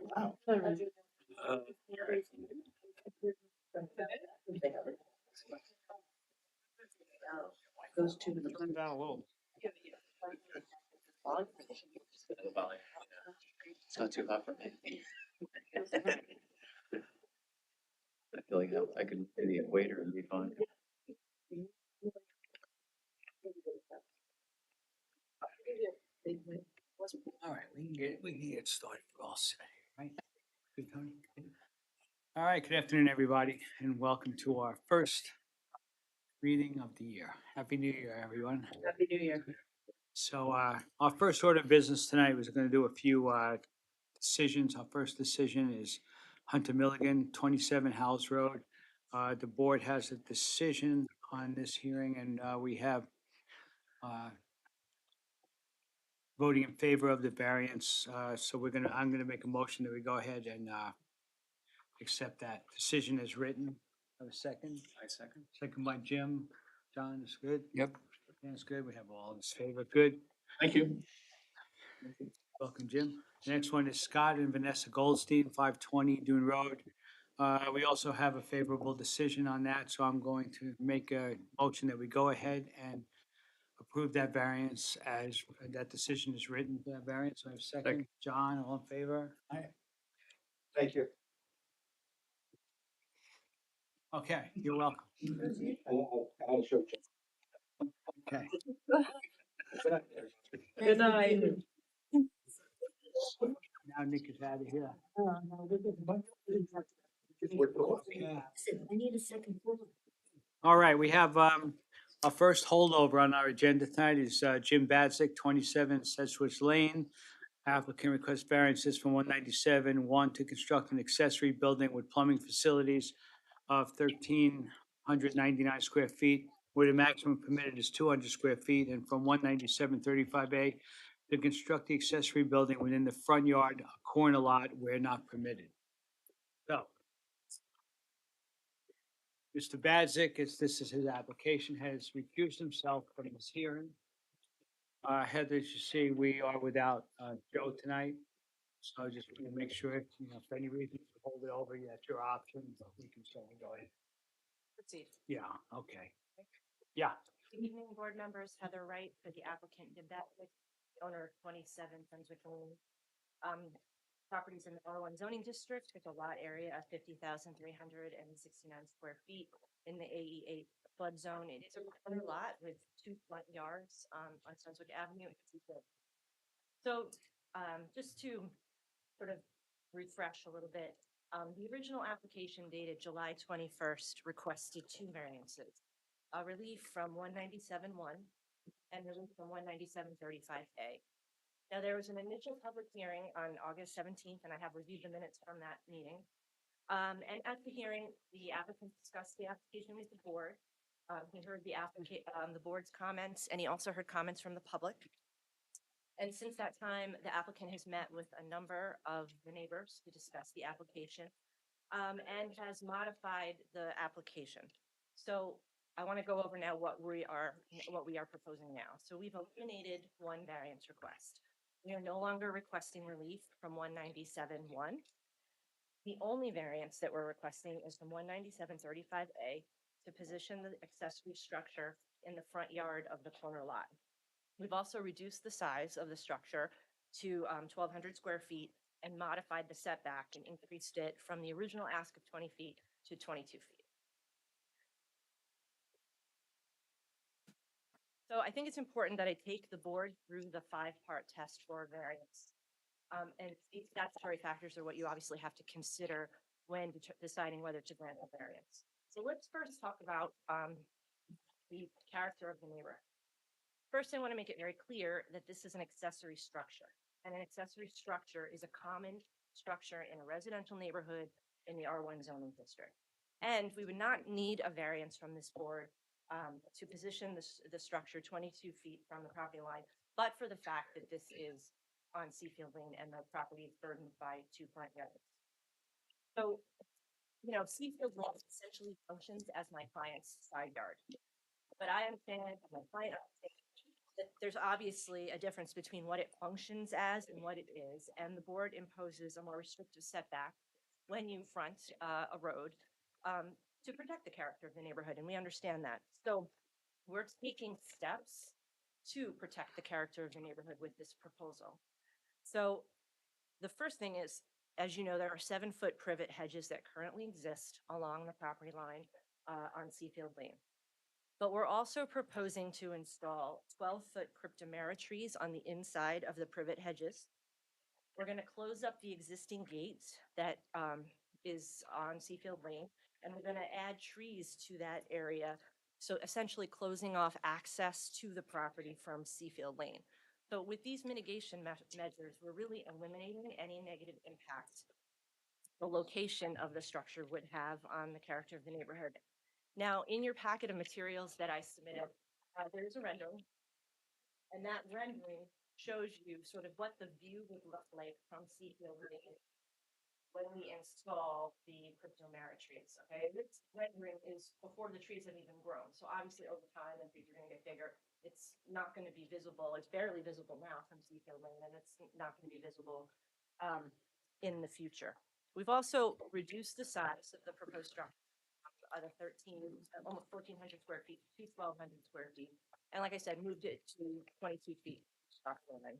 Wow. Goes to the. Turn down a little. It's not too hot for me. I feel like I could do the equator and be fine. All right, we can get started. We're all set, right? Good, Tony? All right, good afternoon, everybody, and welcome to our first reading of the year. Happy New Year, everyone. Happy New Year. So, our first order of business tonight was gonna do a few, decisions. Our first decision is Hunter Milligan, 27 Howells Road. The board has a decision on this hearing, and, we have, uh, voting in favor of the variance. So I'm gonna make a motion that we go ahead and accept that decision as written. Have a second? I second. Second by Jim. John is good? Yep. Dan's good. We have all in favor. Good. Thank you. Welcome, Jim. The next one is Scott and Vanessa Goldstein, 520 Dune Road. We also have a favorable decision on that, so I'm going to make a motion that we go ahead and approve that variance as that decision is written, that variance. So I have a second. Second. John, all in favor? Thank you. Okay, you're welcome. Okay. Good night. Now Nick is out of here. Yeah. I need a second. All right, we have our first holdover on our agenda tonight is Jim Badzik, 27 Sedgwick Lane. Applicant requests variances from 197-1 to construct an accessory building with plumbing facilities of 1,399 square feet, where the maximum permitted is 200 square feet, and from 197-35A to construct the accessory building within the front yard, a corner lot where not permitted. So, Mr. Badzik, this is his application, has recused himself from this hearing. Heather, as you see, we are without Joe tonight. So I just want to make sure, for any reason to hold it over, that's your option, but we can certainly go ahead. Proceed. Yeah, okay. Yeah, Good evening, board members. Heather Wright for the applicant did that with the owner of 27 Brunswick Lane. Properties in the R1 zoning district with a lot area of 50,369 square feet in the AE8 flood zone. It is a corner lot with 2 front yards on Brunswick Avenue. So just to sort of refresh a little bit, the original application dated July 21st requested 2 variances. Relief from 197-1 and relief from 197-35A. Now, there was an initial public hearing on August 17th, and I have reviewed the minutes from that meeting. And at the hearing, the applicant discussed the application with the board. He heard the board's comments, and he also heard comments from the public. And since that time, the applicant has met with a number of the neighbors to discuss the application and has modified the application. So I want to go over now what we are proposing now. So we've eliminated 1 variance request. We are no longer requesting relief from 197-1. The only variance that we're requesting is from 197-35A to position the accessory structure in the front yard of the corner lot. We've also reduced the size of the structure to 1,200 square feet and modified the setback and increased it from the original ask of 20 feet to 22 feet. So I think it's important that I take the board through the 5-part test for variance. And these statutory factors are what you obviously have to consider when deciding whether to grant a variance. So let's first talk about the character of the neighborhood. First, I want to make it very clear that this is an accessory structure, and an accessory structure is a common structure in a residential neighborhood in the R1 zoning district. And we would not need a variance from this board to position the structure 22 feet from the property line, but for the fact that this is on Seafield Lane and the property is burdened by 2 front yards. So, Seafield Lane essentially functions as my client's side yard. But I understand, my client understands that there's obviously a difference between what it functions as and what it is, and the board imposes a more restrictive setback when you front a road um, to protect the character of the neighborhood, and we understand that. So we're taking steps to protect the character of the neighborhood with this proposal. So the first thing is, as you know, there are 7-foot privet hedges that currently exist along the property line on Seafield Lane. But we're also proposing to install 12-foot cryptomera trees on the inside of the privet hedges. We're going to close up the existing gate that is on Seafield Lane, and we're going to add trees to that area. So essentially closing off access to the property from Seafield Lane. So with these mitigation measures, we're really eliminating any negative impact the location of the structure would have on the character of the neighborhood. Now, in your packet of materials that I submitted, there's a rendering. And that rendering shows you sort of what the view would look like from Seafield Lane when we install the cryptomera trees, okay? This rendering is before the trees have even grown. So obviously over time, as these are gonna get bigger, it's not gonna be visible. It's barely visible now from Seafield Lane, and it's not gonna be visible in the future. We've also reduced the size of the proposed structure out of almost 1,400 square feet to 1,200 square feet. And like I said, moved it to 22 feet. structural line.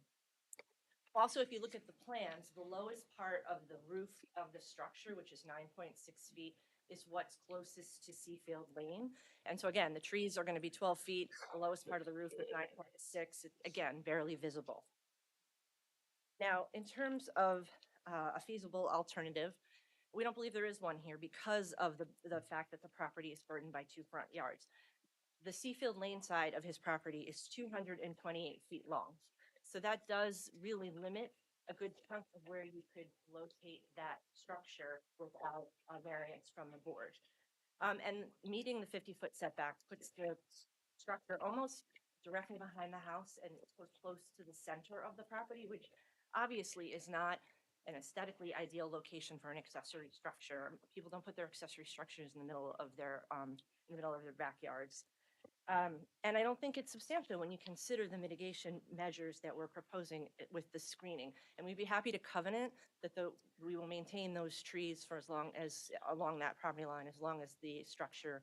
Also, if you look at the plans, the lowest part of the roof of the structure, which is 9.6 feet, is what's closest to Seafield Lane. And so again, the trees are going to be 12 feet, the lowest part of the roof is 9.6, again, barely visible. Now, in terms of a feasible alternative, we don't believe there is one here because of the fact that the property is burdened by 2 front yards. The Seafield Lane side of his property is 228 feet long. So that does really limit a good chunk of where you could locate that structure without a variance from the board. And meeting the 50-foot setback puts the structure almost directly behind the house and close to the center of the property, which obviously is not an aesthetically ideal location for an accessory structure. People don't put their accessory structures in the middle of their backyards. And I don't think it's substantial when you consider the mitigation measures that we're proposing with the screening. And we'd be happy to covenant that we will maintain those trees for as long as along that property line, as long as the structure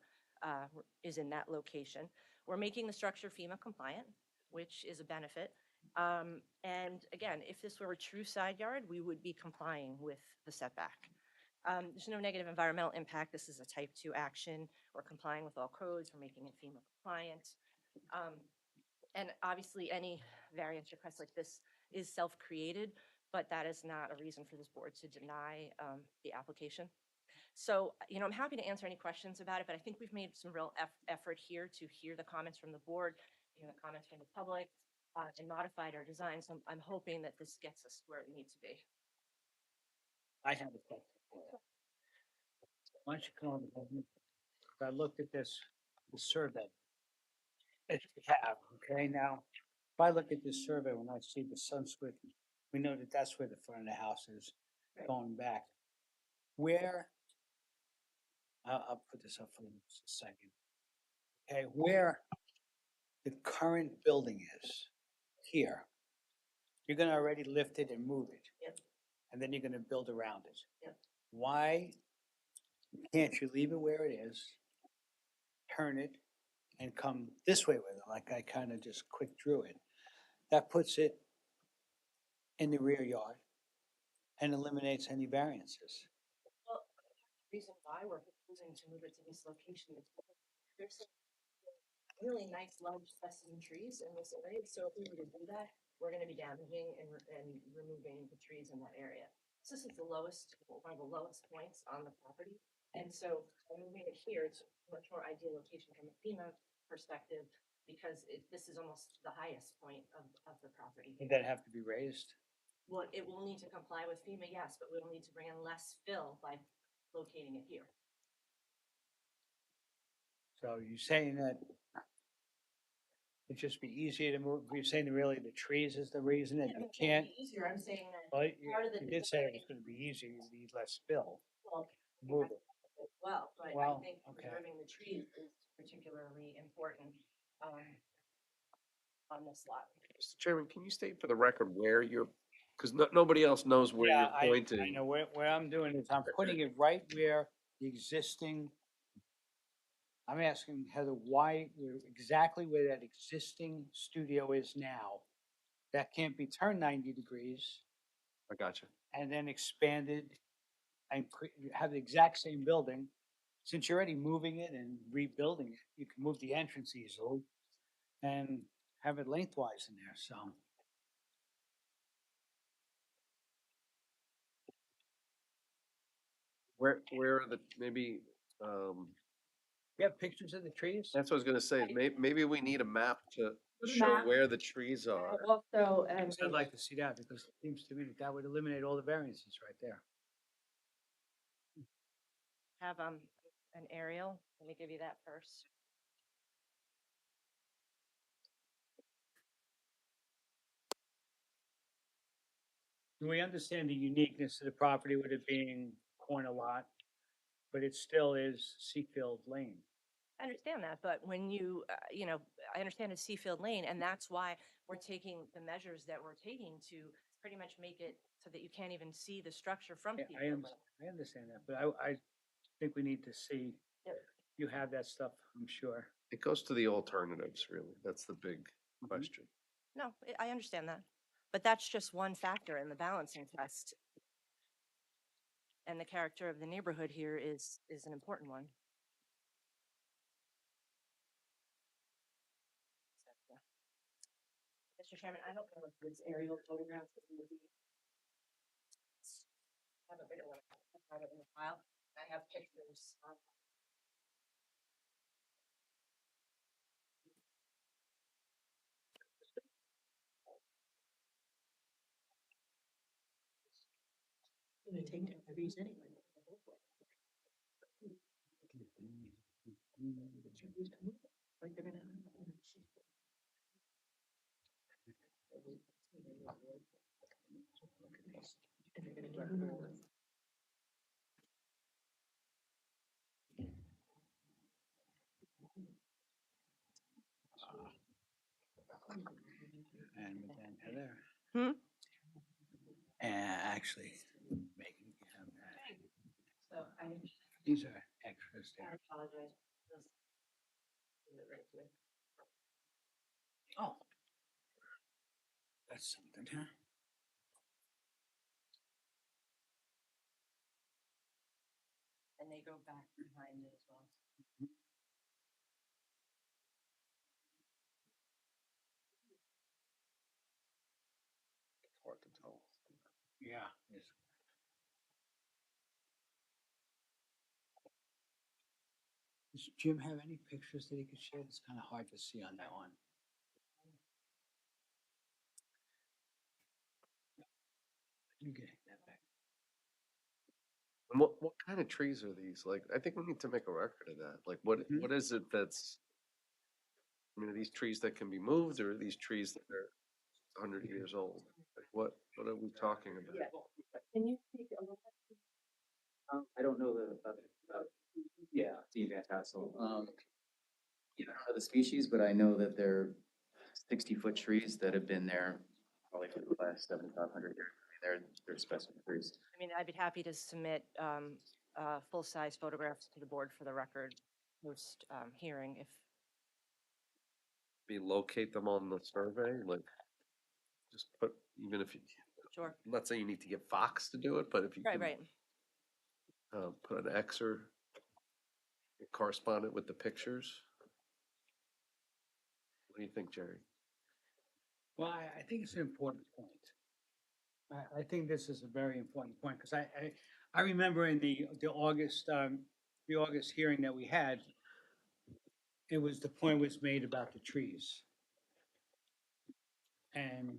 is in that location. We're making the structure FEMA compliant, which is a benefit. And again, if this were a true side yard, we would be complying with the setback. There's no negative environmental impact. This is a type 2 action. We're complying with all codes. We're making it FEMA compliant. And obviously any variance request like this is self-created, but that is not a reason for this board to deny the application. So, I'm happy to answer any questions about it, but I think we've made some real effort here to hear the comments from the board, hear the comments from the public, and modified our design. So I'm hoping that this gets us where we need to be. I have a question for you. Why don't you come on? I looked at the survey that you have, okay? Now, if I look at this survey, when I see the Sunswick, we know that that's where the front of the house is going back. Where, I'll put this up for you in just a second. Okay, where the current building is, here, you're gonna already lift it and move it. Yep. And then you're gonna build around it. Yep. Why can't you leave it where it is, turn it, and come this way with it, like I kind of just quick drew it? That puts it in the rear yard and eliminates any variances. Well, the reason why we're proposing to move it to this location is because there's some really nice large specimen trees in this area. So if we were to do that, we're going to be damaging and removing the trees in that area. So this is the lowest, one of the lowest points on the property. And so by moving it here, it's a much more ideal location from a FEMA perspective because this is almost the highest point of the property. Would that have to be raised? Well, it will need to comply with FEMA, yes, but we'll need to bring in less fill by locating it here. So you're saying that it'd just be easier to move, you're saying that really the trees is the reason that you can't? Easier, I'm saying that. Well, part of the you did say it was gonna be easier, you need less spill, Well, move it. well, but I Well, think okay. preserving the trees is particularly important. on this lot. Mr. Chairman, can you state for the record where you're, because nobody else knows where Yeah, you're I pointing. know where I'm doing is I'm putting it right where the existing, I'm asking Heather why, exactly where that existing studio is now. That can't be turned 90 degrees I got you. and then expanded and have the exact same building. Since you're already moving it and rebuilding it, you can move the entrance easily and have it lengthwise in there, so. Where are the, maybe, You have pictures of the trees? that's what I was gonna say, maybe we need a map to show Map. where the trees are. Also, So I'd like to see that because it seems to me that that would eliminate all the variances right there. have, an aerial. Let me give you that first. Do we understand the uniqueness of the property with it being corner lot, but it still is Seafield Lane? I understand that, but when you, I understand it's Seafield Lane, and that's why we're taking the measures that we're taking to pretty much make it so that you can't even see the structure from Yeah, Seafield Lane. I understand that, but I think we need to see, Yep. you have that stuff, I'm sure. It goes to the alternatives, really. That's the big question. No, I understand that, but that's just one factor in the balancing test. And the character of the neighborhood here is an important one. Mr. Chairman, I don't know if this aerial photograph is going to be. I haven't written one. I have it in the file. I have pictures. Gonna take down trees anyway. Like they're gonna. And they're gonna give them more. And then Heather. Hmm? Actually, making, you have that. So I These are extras there. apologize. Oh. That's something, huh? And they go back behind it as well. It's hard to tell. Yeah. Yes. Does Jim have any pictures that he could share? It's kind of hard to see on that one. Let me get that back. And what kind of trees are these? Like, I think we need to make a record of that. Like, what is it that's, I mean, are these trees that can be moved or are these trees that are 100 years old? Like, what are we talking about? Can you take a look at? I don't know yeah, Dean Van Tassel. You know, I don't know the species, but I know that they're 60-foot trees that have been there probably for the last 7,500 years. I mean, they're specimen trees. I mean, I'd be happy to submit full-size photographs to the board for the record post hearing if. Be locate them on the survey, like, just put, even if you, Sure. I'm not saying you need to get Fox to do it, but if you Right, can right. put an X or correspond it with the pictures. What do you think, Jerry? Well, I think it's an important point. I think this is a very important point because I remember in the August hearing that we had, it was, the point was made about the trees. And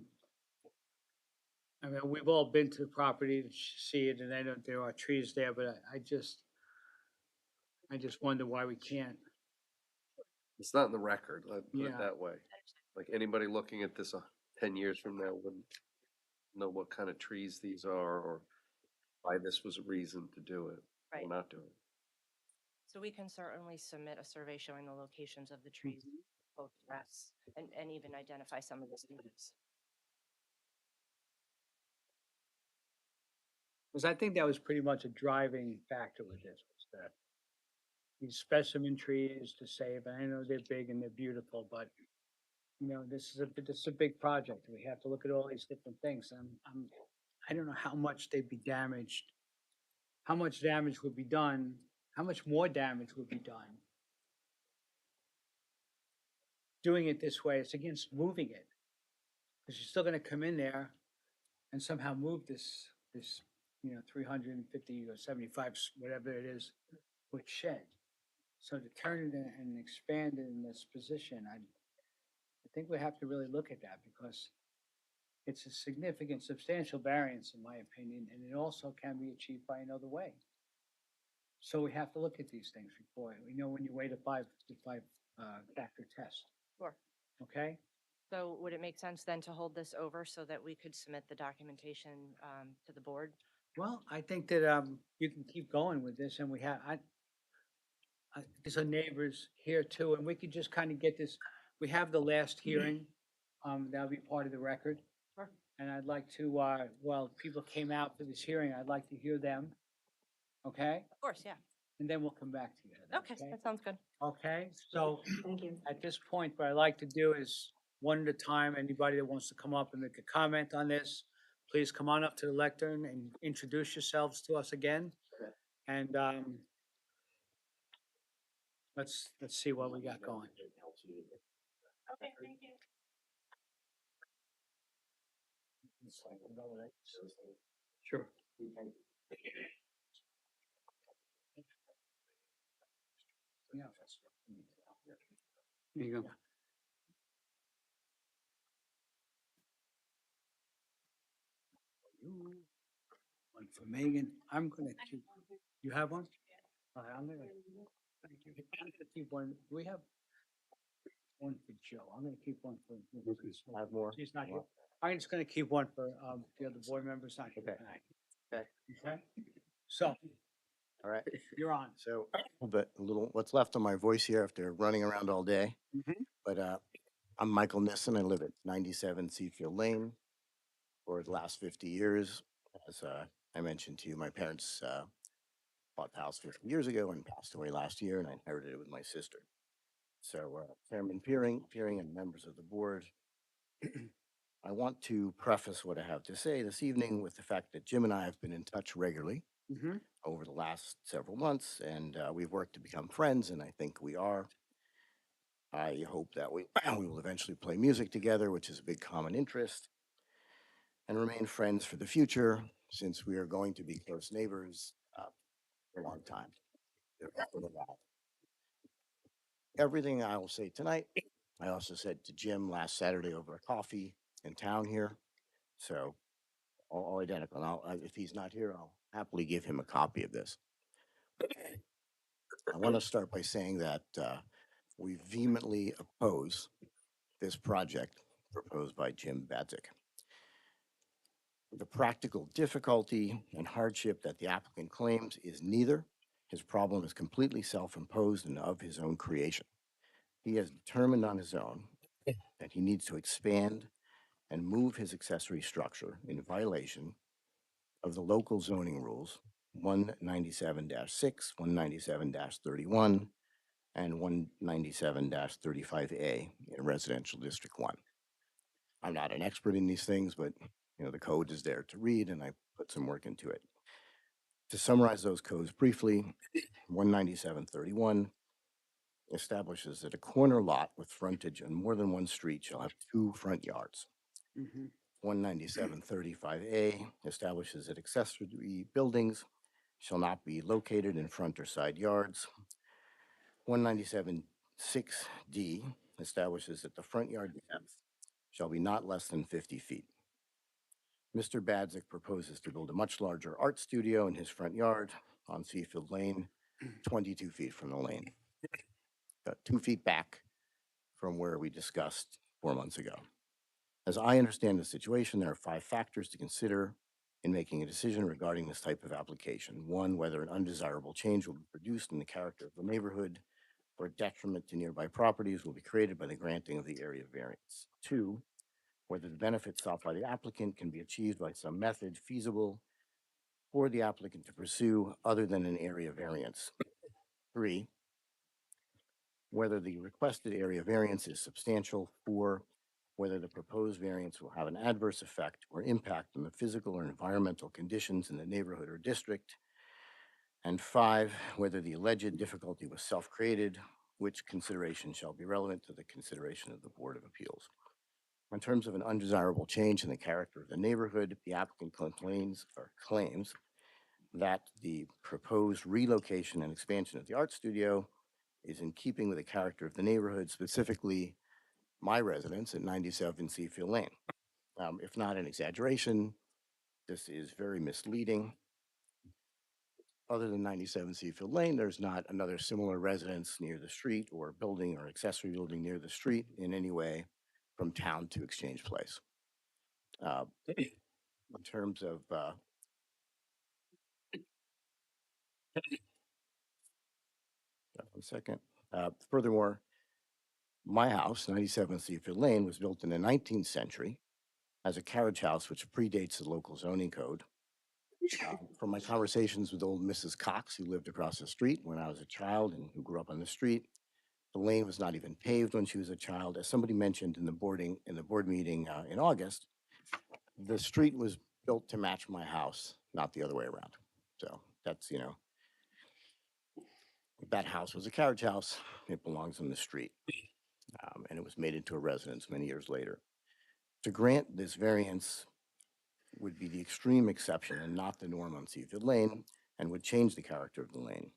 I mean, we've all been to the property to see it, and I know there are trees there, but I just wonder why we can't. It's not in the record, let's put Yeah. it that way. Like anybody looking at this 10 years from now wouldn't know what kind of trees these are or why this was a reason to do it Right. or not do it. So we can certainly submit a survey showing the locations of the trees. photographs and even identify some of the students. Because I think that was pretty much a driving factor with this, was that these specimen trees to save, and I know they're big and they're beautiful, but this is a big project. We have to look at all these different things. I don't know how much they'd be damaged, how much damage would be done, how much more damage would be done doing it this way. It's against moving it. Because you're still gonna come in there and somehow move this 350 or 75, whatever it is, foot shed. So to turn it and expand it in this position, I think we have to really look at that because it's a significant, substantial variance in my opinion, and it also can be achieved by another way. So we have to look at these things before, when you weigh the five factor test, Sure. okay? So would it make sense then to hold this over so that we could submit the documentation to the board? Well, I think that you can keep going with this, and there's our neighbors here too, and we could just kind of get this. We have the last hearing, that'll be part of the record. Sure. And I'd like to, well, people came out for this hearing, I'd like to hear them, okay? Of course, yeah. And then we'll come back to you. Okay, that sounds good. Okay, so Thank you. at this point, what I'd like to do is, one at a time, anybody that wants to come up and make a comment on this, please come on up to the lectern and introduce yourselves to us again. Okay. And let's see what we got going. Okay, thank you. Sure. Yeah. There you go. One for Megan. I'm gonna keep, you have one? All right, I'm gonna, thank you. I'm gonna keep one. Do we have one for Joe? I'm gonna keep one for. I have more. She's not here. I'm just gonna keep one for, the other board members not here Okay. tonight. Okay. Okay? So, All right, you're on. so, but a little, what's left of my voice here after running around all day. Mhm. But I'm Michael Nissen. I live at 97 Seafield Lane for the last 50 years. As I mentioned to you, my parents bought the house 50 years ago and passed away last year, and I inherited it with my sister. So Chairman Peering and members of the board, I want to preface what I have to say this evening with the fact that Jim and I have been in touch regularly Mhm. over the last several months, and we've worked to become friends, and I think we are. I hope that we we will eventually play music together, which is a big common interest, and remain friends for the future, since we are going to be close neighbors for a long time. Everything I will say tonight, I also said to Jim last Saturday over a coffee in town here, so all identical. And if he's not here, I'll happily give him a copy of this. I want to start by saying that we vehemently oppose this project proposed by Jim Badzik. The practical difficulty and hardship that the applicant claims is neither. His problem is completely self-imposed and of his own creation. He has determined on his own that he needs to expand and move his accessory structure in violation of the local zoning rules 197-6, 197-31, and 197-35A in Residential District 1. I'm not an expert in these things, but the code is there to read, and I put some work into it. To summarize those codes briefly, 197-31 establishes that a corner lot with frontage on more than one street shall have 2 front yards. Mhm. 197-35A establishes that accessory buildings shall not be located in front or side yards. 197-6D establishes that the front yard depth shall be not less than 50 feet. Mr. Badzik proposes to build a much larger art studio in his front yard on Seafield Lane, 22 feet from the lane, 2 feet back from where we discussed 4 months ago. As I understand the situation, there are 5 factors to consider in making a decision regarding this type of application. 1, whether an undesirable change will be produced in the character of the neighborhood. or detriment to nearby properties will be created by the granting of the area variance. Two, whether the benefits sought by the applicant can be achieved by some method feasible for the applicant to pursue other than an area variance. Three, whether the requested area variance is substantial. Four, whether the proposed variance will have an adverse effect or impact on the physical or environmental conditions in the neighborhood or district. And five, whether the alleged difficulty was self-created, which consideration shall be relevant to the consideration of the Board of Appeals. In terms of an undesirable change in the character of the neighborhood, the applicant claims that the proposed relocation and expansion of the art studio is in keeping with the character of the neighborhood, specifically my residence at 97 Seafield Lane. If not an exaggeration, this is very misleading. Other than 97 Seafield Lane, there's not another similar residence near the street or building or accessory building near the street in any way from town to Exchange Place. In terms of one second. Furthermore, my house, 97 Seafield Lane, was built in the 19th century as a carriage house, which predates the local zoning code. From my conversations with old Mrs. Cox, who lived across the street when I was a child and who grew up on the street, the lane was not even paved when she was a child. As somebody mentioned in the board meeting in August, the street was built to match my house, not the other way around. So that's, that house was a carriage house. It belongs on the street. And it was made into a residence many years later. To grant this variance would be the extreme exception and not the norm on Seafield Lane, and would change the character of the lane.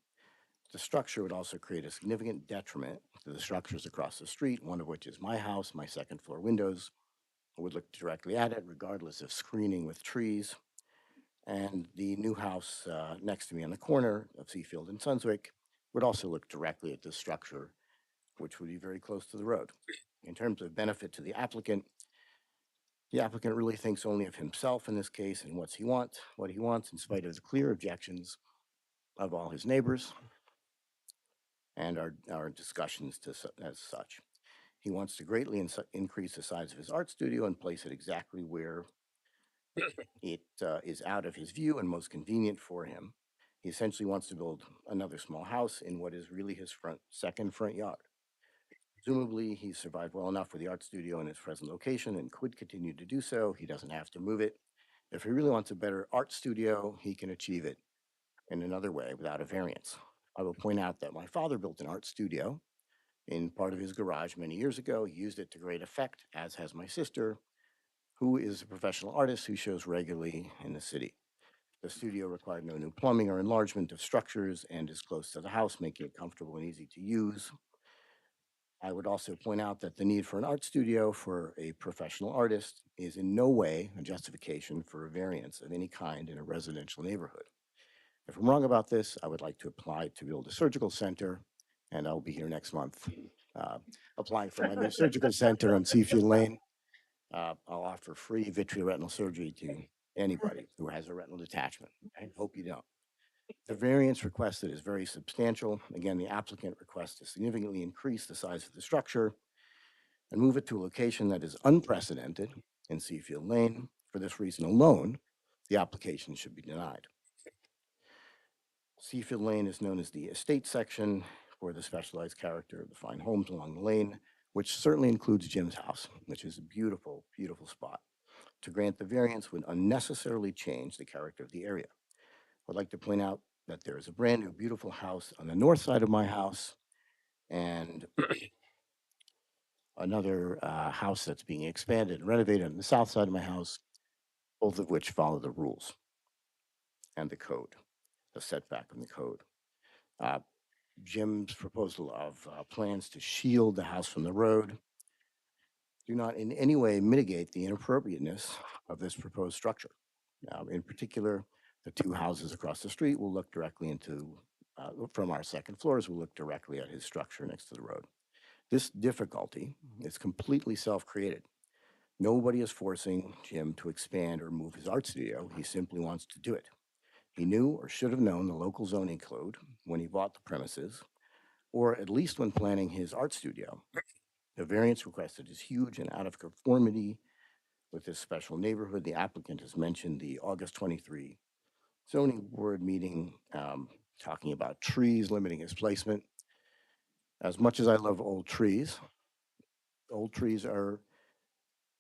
The structure would also create a significant detriment to the structures across the street, one of which is my house. My second floor windows would look directly at it, regardless of screening with trees. And the new house next to me on the corner of Seafield and Sunswick would also look directly at this structure, which would be very close to the road. In terms of benefit to the applicant really thinks only of himself in this case and what he wants, in spite of the clear objections of all his neighbors and our discussions as such. He wants to greatly increase the size of his art studio and place it exactly where it is out of his view and most convenient for him. He essentially wants to build another small house in what is really his second front yard. Presumably, he survived well enough with the art studio in its present location and could continue to do so. He doesn't have to move it. If he really wants a better art studio, he can achieve it in another way without a variance. I will point out that my father built an art studio in part of his garage many years ago. He used it to great effect, as has my sister, who is a professional artist who shows regularly in the city. The studio required no new plumbing or enlargement of structures and is close to the house, making it comfortable and easy to use. I would also point out that the need for an art studio for a professional artist is in no way a justification for a variance of any kind in a residential neighborhood. If I'm wrong about this, I would like to apply to build a surgical center, and I'll be here next month applying for my new surgical center on Seafield Lane. I'll offer free vitreoretinal surgery to anybody who has a retinal detachment. I hope you don't. The variance requested is very substantial. Again, the applicant requests to significantly increase the size of the structure and move it to a location that is unprecedented in Seafield Lane. For this reason alone, the application should be denied. Seafield Lane is known as the estate section for the specialized character of the fine homes along the lane, which certainly includes Jim's house, which is a beautiful, beautiful spot. To grant the variance would unnecessarily change the character of the area. I'd like to point out that there is a brand new beautiful house on the north side of my house and another house that's being expanded and renovated on the south side of my house, both of which follow the rules and the code, the setback in the code. Jim's proposal of plans to shield the house from the road do not in any way mitigate the inappropriateness of this proposed structure. In particular, the two houses across the street will look directly from our second floors, will look directly at his structure next to the road. This difficulty is completely self-created. Nobody is forcing Jim to expand or move his art studio. He simply wants to do it. He knew or should have known the local zoning code when he bought the premises, or at least when planning his art studio. The variance requested is huge and out of conformity with this special neighborhood. The applicant has mentioned the August 23 zoning board meeting, talking about trees, limiting his placement. As much as I love old trees are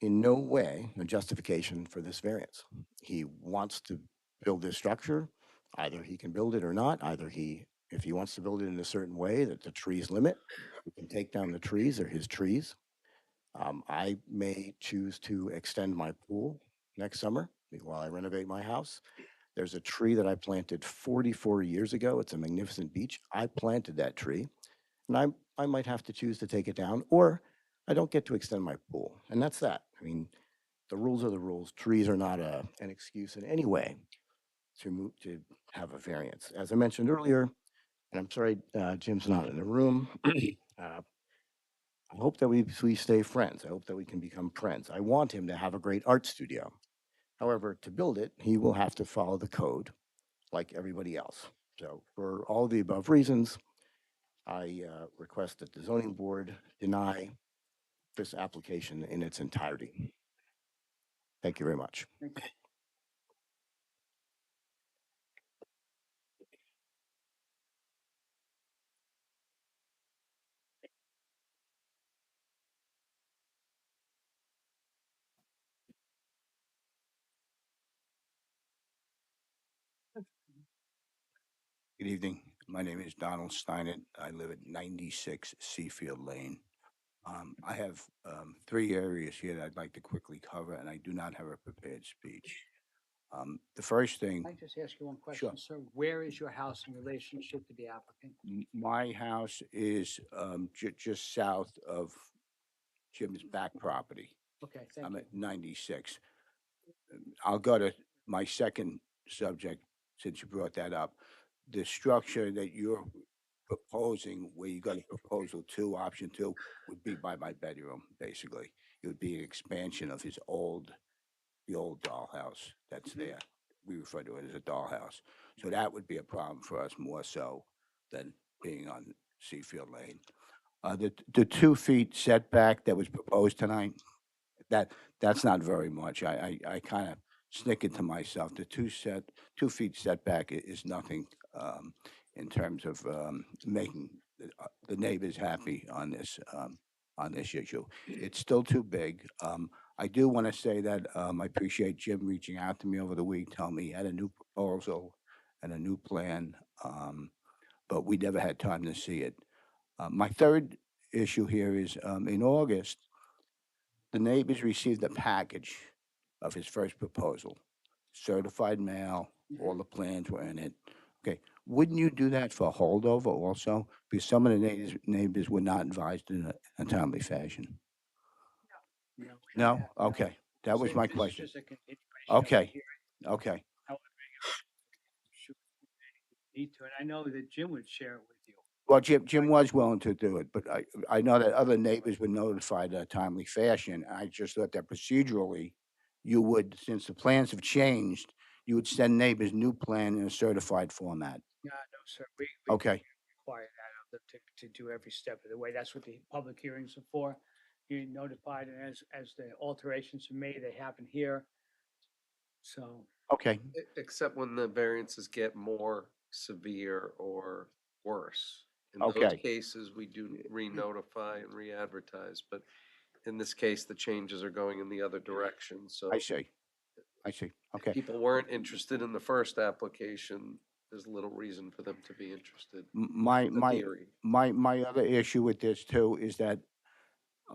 in no way a justification for this variance. He wants to build this structure. Either he can build it or not. If he wants to build it in a certain way that the trees limit, he can take down the trees. They're his trees. I may choose to extend my pool next summer while I renovate my house. There's a tree that I planted 44 years ago. It's a magnificent beech. I planted that tree, and I might have to choose to take it down, or I don't get to extend my pool. And that's that. I mean, the rules are the rules. Trees are not an excuse in any way to have a variance. As I mentioned earlier, and I'm sorry, Jim's not in the room. I hope that we stay friends. I hope that we can become friends. I want him to have a great art studio. However, to build it, he will have to follow the code like everybody else. So for all the above reasons, I request that the zoning board deny this application in its entirety. Thank you very much. Good evening. My name is Donald Steinert. I live at 96 Seafield Lane. I have 3 areas here that I'd like to quickly cover, and I do not have a prepared speech. The first thing, Can I just ask you one question, sir? Where is your house in relationship to the applicant? my house is just south of Jim's back property. Okay, thank I'm you. at 96. I'll go to my second subject, since you brought that up. The structure that you're proposing, where you got a proposal two, option two, would be by my bedroom, basically. It would be an expansion of the old dollhouse that's there. We refer to it as a dollhouse. So that would be a problem for us more so than being on Seafield Lane. The 2 feet setback that was proposed tonight, that's not very much. I kind of snickered to myself. The 2 feet setback is nothing in terms of making the neighbors happy on this issue. It's still too big. I do want to say that I appreciate Jim reaching out to me over the week, telling me he had a new proposal and a new plan, but we never had time to see it. My third issue here is in August, the neighbors received a package of his first proposal, certified mail, all the plans were in it. Okay, wouldn't you do that for a holdover also? Because some of the neighbors were not advised in a timely fashion. No. we No? don't have that. Okay, that was So my this is question. just a continuation of the Okay. hearing. Okay, However, should we need to, and I know that Jim would share it with you. well, Jim was willing to do it, but I know that other neighbors were notified in a timely fashion. I just thought that procedurally, you would, since the plans have changed, you would send neighbors new plan in a certified format. No, sir, we Okay, require that of them to do every step of the way. That's what the public hearings are for. You're notified, and as the alterations are made, they happen here. So, okay, Except when the variances get more severe or worse. In those okay. cases, we do re-notify and re-advertise, but in this case, the changes are going in the other direction, so. I see. I see. Okay. People weren't interested in the first application, there's little reason for them to be interested. My, The my, theory. my other issue with this too is that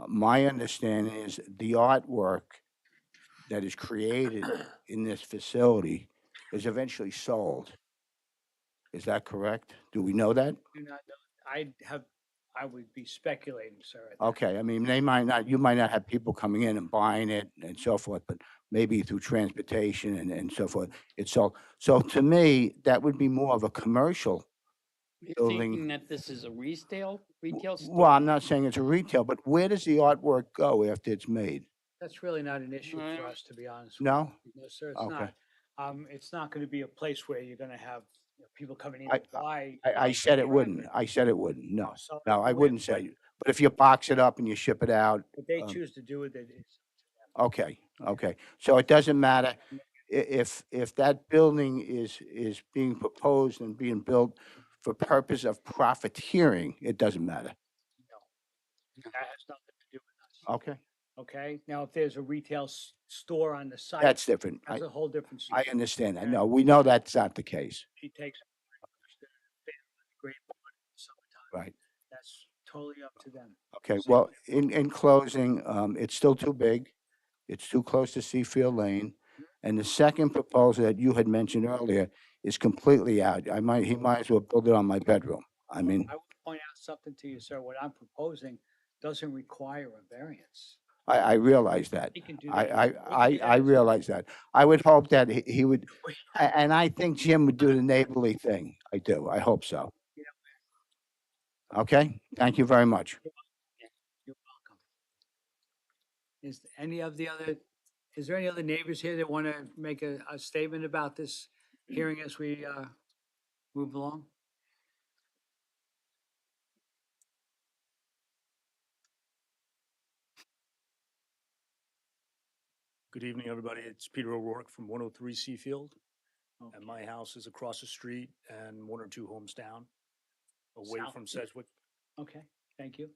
my understanding is the artwork that is created in this facility is eventually sold. Is that correct? Do we know that? do not know. I would be speculating, sir. at that. Okay, I mean, you might not have people coming in and buying it and so forth, but maybe through transportation and so forth, it's sold. So to me, that would be more of a commercial You're building. thinking that this is a retail Well, store? I'm not saying it's a retail, but where does the artwork go after it's made? That's really not an issue for No. us, to be honest. with No? you. No, sir, it's Okay. not. It's not going to be a place where you're going to have people coming in I- to buy. I said it wouldn't. I said it wouldn't. No, Oh, so no, I what- wouldn't say. But if you box it up and you ship it out, What they um, choose to do with it is. okay, okay. So it doesn't matter if that building is being proposed and being built for purpose of profiteering, it doesn't matter. No, that has nothing to do with us. Okay, Okay, now if there's a retail store on the site, that's different. that's a whole different I story. understand that. Okay. No, we know that's not the case. She takes the great part in the summertime. Right. That's totally up to them. Okay, Same well, with- in closing, it's still too big. It's too close to Seafield Lane. And the second proposal that you had mentioned earlier is completely out. He might as well build it on my bedroom. I mean, I would point out something to you, sir. What I'm proposing doesn't require a variance. I realize that. He can do I, that. I, He can do I, that I as a- realize that. I would hope that he would, and I think Jim would do the neighborly thing. I do. I hope so. Okay? Thank you very much. You're welcome. Is there any other neighbors here that want to make a statement about this hearing as we move along? Good evening, everybody. It's Peter O'Rourke from 103 Seafield. And my house is across the street and one or two homes down, away South. from Sedgwick. Okay, thank you.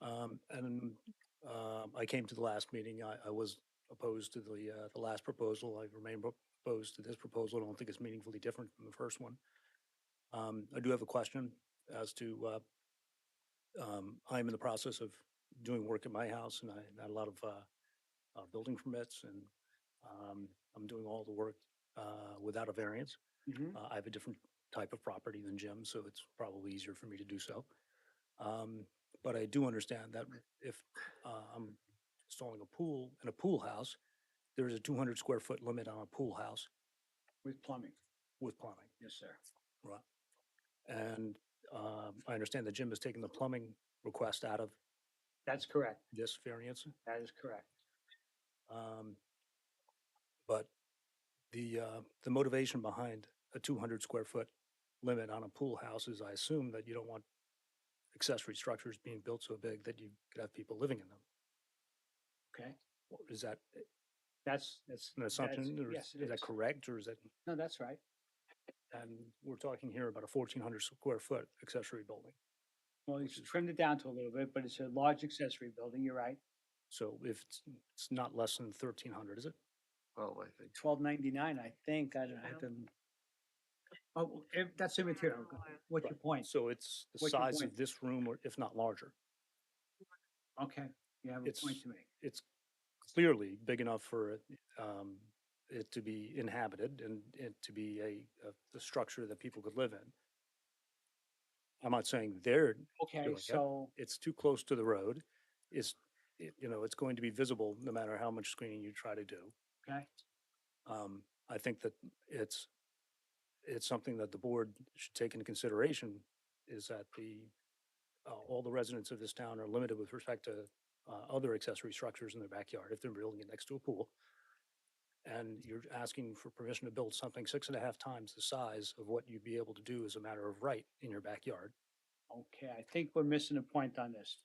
I came to the last meeting. I was opposed to the last proposal. I remain opposed to this proposal. I don't think it's meaningfully different from the first one. I do have a question as to, I'm in the process of doing work at my house and I had a lot of building permits and I'm doing all the work without a variance. Mhm. I have a different type of property than Jim, so it's probably easier for me to do so. But I do understand that if I'm installing a pool in a pool house, there is a 200 square foot limit on a pool house With plumbing. with plumbing. Yes, sir. Right. And I understand that Jim has taken the plumbing request out of That's correct. this variance. That is correct. But the motivation behind a 200 square foot limit on a pool house is, I assume, that you don't want accessory structures being built so big that you could have people living in them. Okay, Is that that's an assumption, or yes, it is that is. correct, or is that? No, that's right. And we're talking here about a 1,400 square foot accessory building. Well, he's trimmed it down to a little bit, but it's a large accessory building. You're right. So if it's not less than 1,300, is it? Well, I think. 1299, I think. I have to. Oh, that's immaterial. What's your point? So it's the What's your size point? of this room, or if not larger. Okay, you have a It's, point to make. it's clearly big enough for it to be inhabited and it to be a structure that people could live in. I'm not saying they're Okay, doing it. so It's too close to the road. It's going to be visible no matter how much screening you try to do. okay, I think that it's something that the board should take into consideration, is that all the residents of this town are limited with respect to other accessory structures in their backyard if they're building it next to a pool. And you're asking for permission to build something 6.5 times the size of what you'd be able to do as a matter of right in your backyard. okay. I think we're missing a point on this.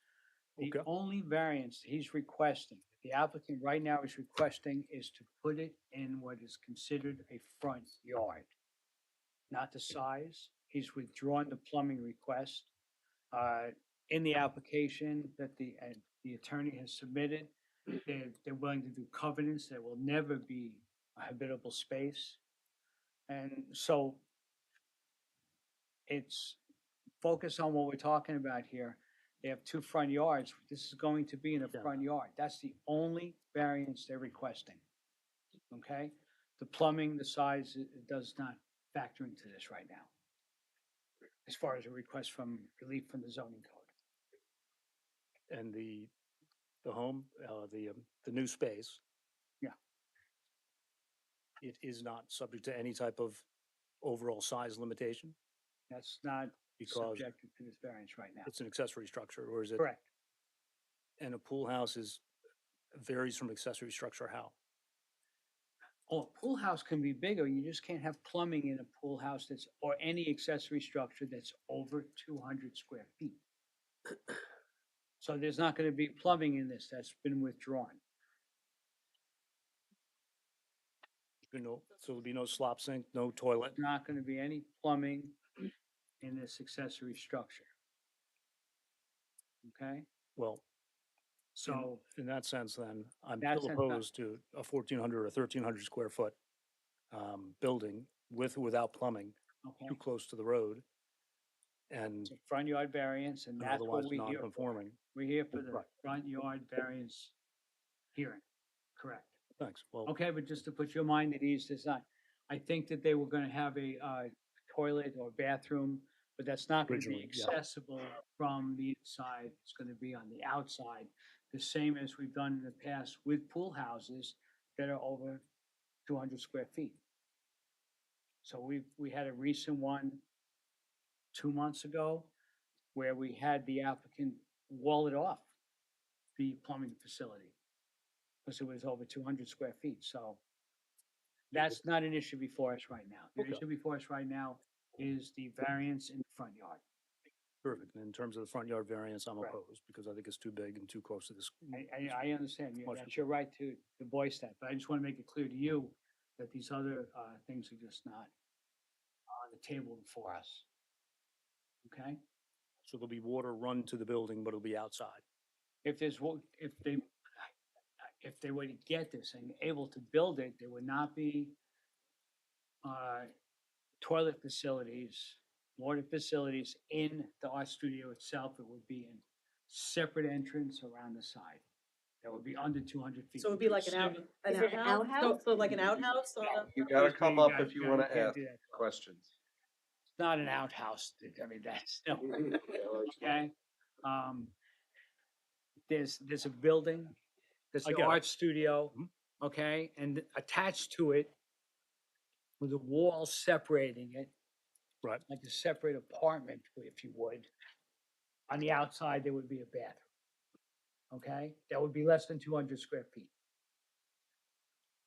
The Okay. only variance he's requesting, the applicant right now is requesting, is to put it in what is considered a front yard. Not the size. He's withdrawn the plumbing request. In the application that the attorney has submitted, they're willing to do covenants. There will never be a habitable space. And so it's focus on what we're talking about here. They have two front yards. This is going to be in a Yeah. front yard. That's the only variance they're requesting. Okay? The plumbing, the size, it does not factor into this right now. As far as a request from relief from the zoning code. And the home, the new space. Yeah. It is not subject to any type of overall size limitation That's not because subjected to this variance right now. it's an accessory structure, or is it? Correct. And a pool house varies from accessory structure how? Oh, a pool house can be bigger, you just can't have plumbing in a pool house that's, or any accessory structure that's over 200 square feet. So there's not gonna be plumbing in this, that's been withdrawn. So there'll be no slop sink, no toilet. Not gonna be any plumbing in this accessory structure. Okay, Well, so in that sense, then, I'm That still sense, not- opposed to a 1,400 or 1,300 square foot building with or without plumbing, okay, too close to the road, and it's a front yard variance, and and that's what otherwise we're here for. non-conforming. We're here for the Right. front yard variance hearing, correct? Thanks. Well, Okay, but just to put your mind at ease, there's not, I think that they were gonna have a, toilet or bathroom, but that's not gonna be Originally, yeah. accessible from the inside, it's gonna be on the outside. The same as we've done in the past with pool houses that are over 200 square feet. So we had a recent one 2 months ago where we had the applicant wall it off, the plumbing facility, because it was over 200 square feet, so that's not an issue before us right now. The Okay. issue before us right now is the variance in the front yard. perfect. And in terms of the front yard variance, I'm Right. opposed because I think it's too big and too close to this. I understand, Much that's your right to voice that, but I just want to make it clear to you that these other things are just not on the table for us. Okay? So there'll be water run to the building, but it'll be outside. If there's, if they were to get this and able to build it, there would not be toilet facilities, water facilities in the art studio itself. It would be in separate entrance around the side. That would be under 200 feet. So it'd be like an Is it an outhouse? outhouse? So like an outhouse on a? You gotta Please, come you up guys- if you guys wanna can't ask do that. questions. It's not an outhouse. I mean, that's, no. Okay? There's a building, there's I the get it. art studio, Mhm. okay? And attached to it, with a wall separating it, Right. like a separate apartment, if you would. On the outside, there would be a bathroom. Okay? That would be less than 200 square feet.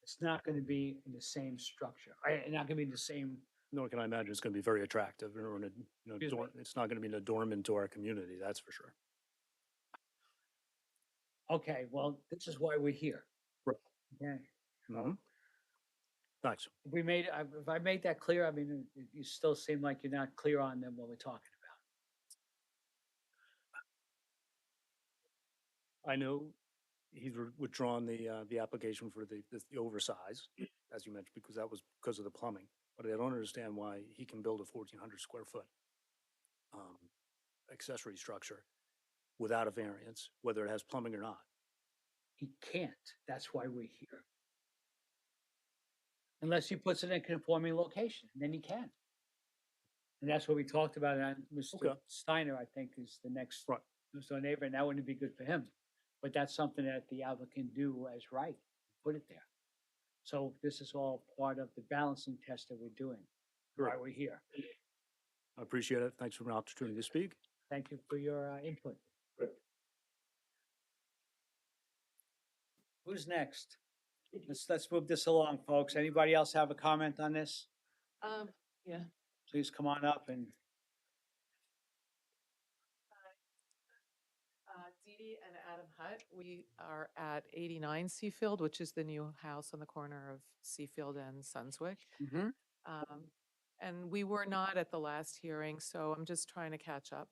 It's not gonna be in the same structure, not gonna be in the same, Nor can I imagine it's going to be very attractive or in a, Excuse me? it's not going to be an adornment to our community, that's for sure. okay, well, this is why we're here. Right. Okay? Mhm. Thanks. If I made that clear, I mean, you still seem like you're not clear on them what we're talking about. I know he's withdrawn the application for the oversize, as you mentioned, because that was because of the plumbing. But I don't understand why he can build a 1,400 square foot accessory structure without a variance, whether it has plumbing or not. He can't, that's why we're here. Unless he puts it in a conforming location, then he can. And that's what we talked about, and Mr. Okay. Steiner, I think, is the next Right. door neighbor, and that wouldn't be good for him. But that's something that the applicant do as right, put it there. So this is all part of the balancing test that we're doing, why Correct. we're here. I appreciate it. Thanks for an opportunity to speak. Thank you for your input. Who's next? Let's move this along, folks. Anybody else have a comment on this? Yeah. Please come on up and, Dee Dee and Adam Hutt, we are at 89 Seafield, which is the new house on the corner of Seafield and Sunswick. Mhm. And we were not at the last hearing, so I'm just trying to catch up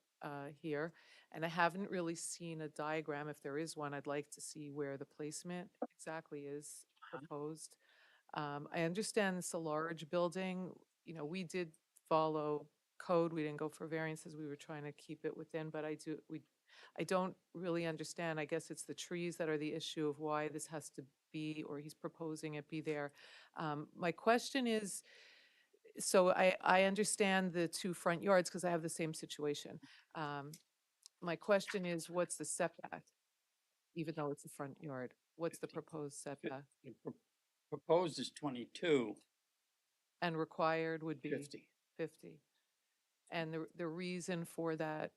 here. And I haven't really seen a diagram. If there is one, I'd like to see where the placement exactly is proposed. I understand it's a large building. You know, we did follow code. We didn't go for variances. We were trying to keep it within, but I don't really understand. I guess it's the trees that are the issue of why this has to be, or he's proposing it be there. My question is, so I understand the two front yards because I have the same situation. My question is, what's the setback? Even though it's a front yard, what's the proposed setback? The proposed is 22, And required would be 50. 50. And the reason for that,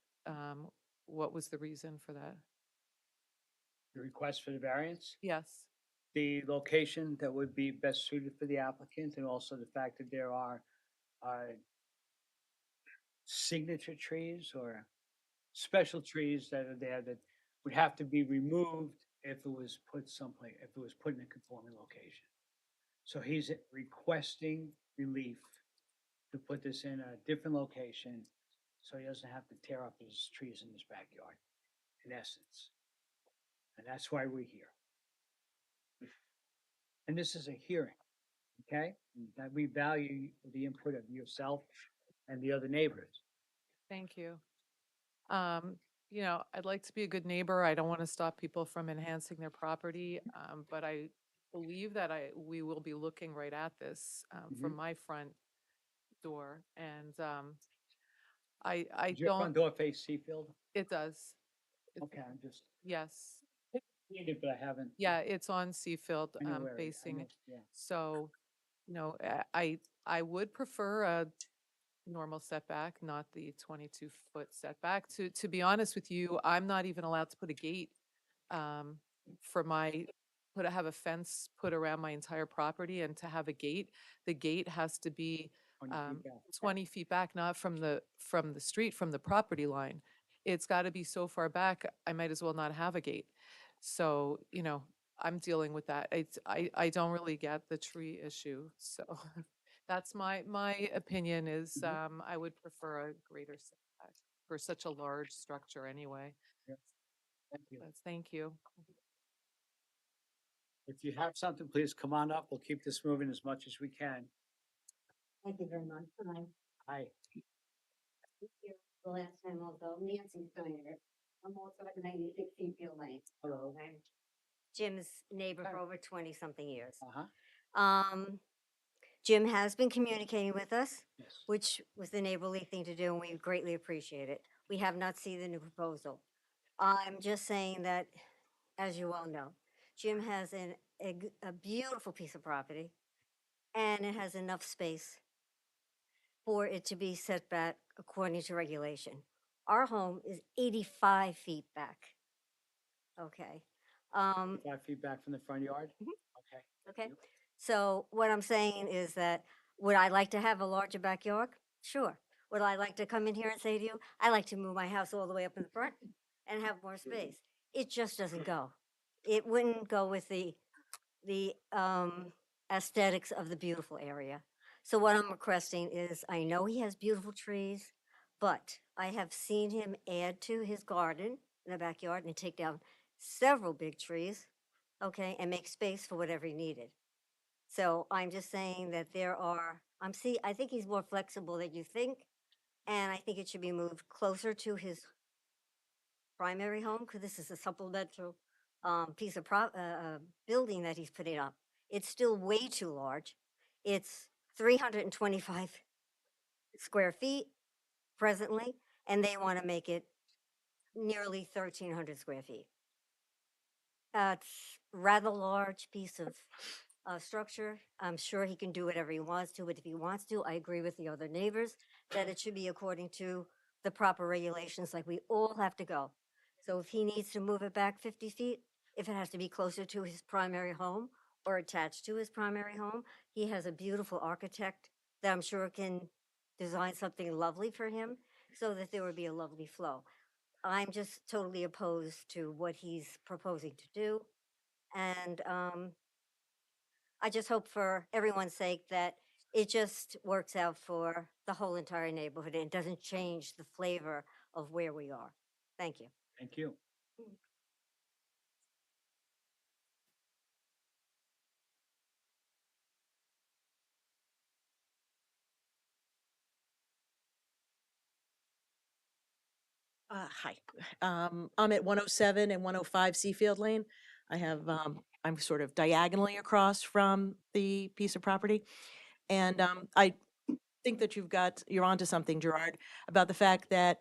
what was the reason for that? the request for the variance? Yes. the location that would be best suited for the applicant, and also the fact that there are signature trees or special trees that are there that would have to be removed if it was put someplace, if it was put in a conforming location. So he's requesting relief to put this in a different location, so he doesn't have to tear up his trees in his backyard, in essence. And that's why we're here. And this is a hearing, okay? And that we value the input of yourself and the other neighbors. Thank you. You know, I'd like to be a good neighbor. I don't want to stop people from enhancing their property, but I believe that we will be looking right at this from my front door. And I Does your front don't, door face Seafield? it does. It- Okay, I'm just, Yes. seen it, but I haven't. Yeah, it's on Seafield I know where it is. I facing. know, yeah. So, you know, I would prefer a normal setback, not the 22-foot setback. To be honest with you, I'm not even allowed to put a gate um, for have a fence put around my entire property, and to have a gate, the gate has to be 20 feet back. 20 feet back, not from the street, from the property line. It's got to be so far back, I might as well not have a gate. So, you know, I'm dealing with that. I don't really get the tree issue, so that's my opinion is, I would prefer a greater setback for such a large structure anyway. Yeah. Thank you. But thank you. If you have something, please come on up. We'll keep this moving as much as we can. Thank you very much. Hi. Hi. Here the last time also, Nancy Steiner. I'm also at 96 Seafield Lane. Hello. I'm Jim's neighbor for over 20-something years. Uh-huh. Jim has been communicating with us, Yes. which was the neighborly thing to do, and we greatly appreciate it. We have not seen the new proposal. I'm just saying that, as you all know, Jim has a beautiful piece of property, and it has enough space for it to be set back according to regulation. Our home is 85 feet back. Okay. 5 feet back from the front yard? Mhm. Okay. Okay. Yep. So what I'm saying is that, would I like to have a larger backyard? Sure. Would I like to come in here and say to you, I like to move my house all the way up in the front and have more space? It just doesn't go. It wouldn't go with the aesthetics of the beautiful area. So what I'm requesting is, I know he has beautiful trees, but I have seen him add to his garden in the backyard and take down several big trees, okay, and make space for whatever he needed. So I'm just saying that I think he's more flexible than you think, and I think it should be moved closer to his primary home, because this is a supplemental piece of building that he's putting up. It's still way too large. It's 325 square feet presently, and they want to make it nearly 1,300 square feet. It's rather large piece of structure. I'm sure he can do whatever he wants to, but if he wants to, I agree with the other neighbors that it should be according to the proper regulations, like we all have to go. So if he needs to move it back 50 feet, if it has to be closer to his primary home or attached to his primary home, he has a beautiful architect that I'm sure can design something lovely for him so that there would be a lovely flow. I'm just totally opposed to what he's proposing to do. And I just hope for everyone's sake that it just works out for the whole entire neighborhood and doesn't change the flavor of where we are. Thank you. Thank you. Hi. I'm at 107 and 105 Seafield Lane. I'm sort of diagonally across from the piece of property. And I think that you're onto something, Gerard, about the fact that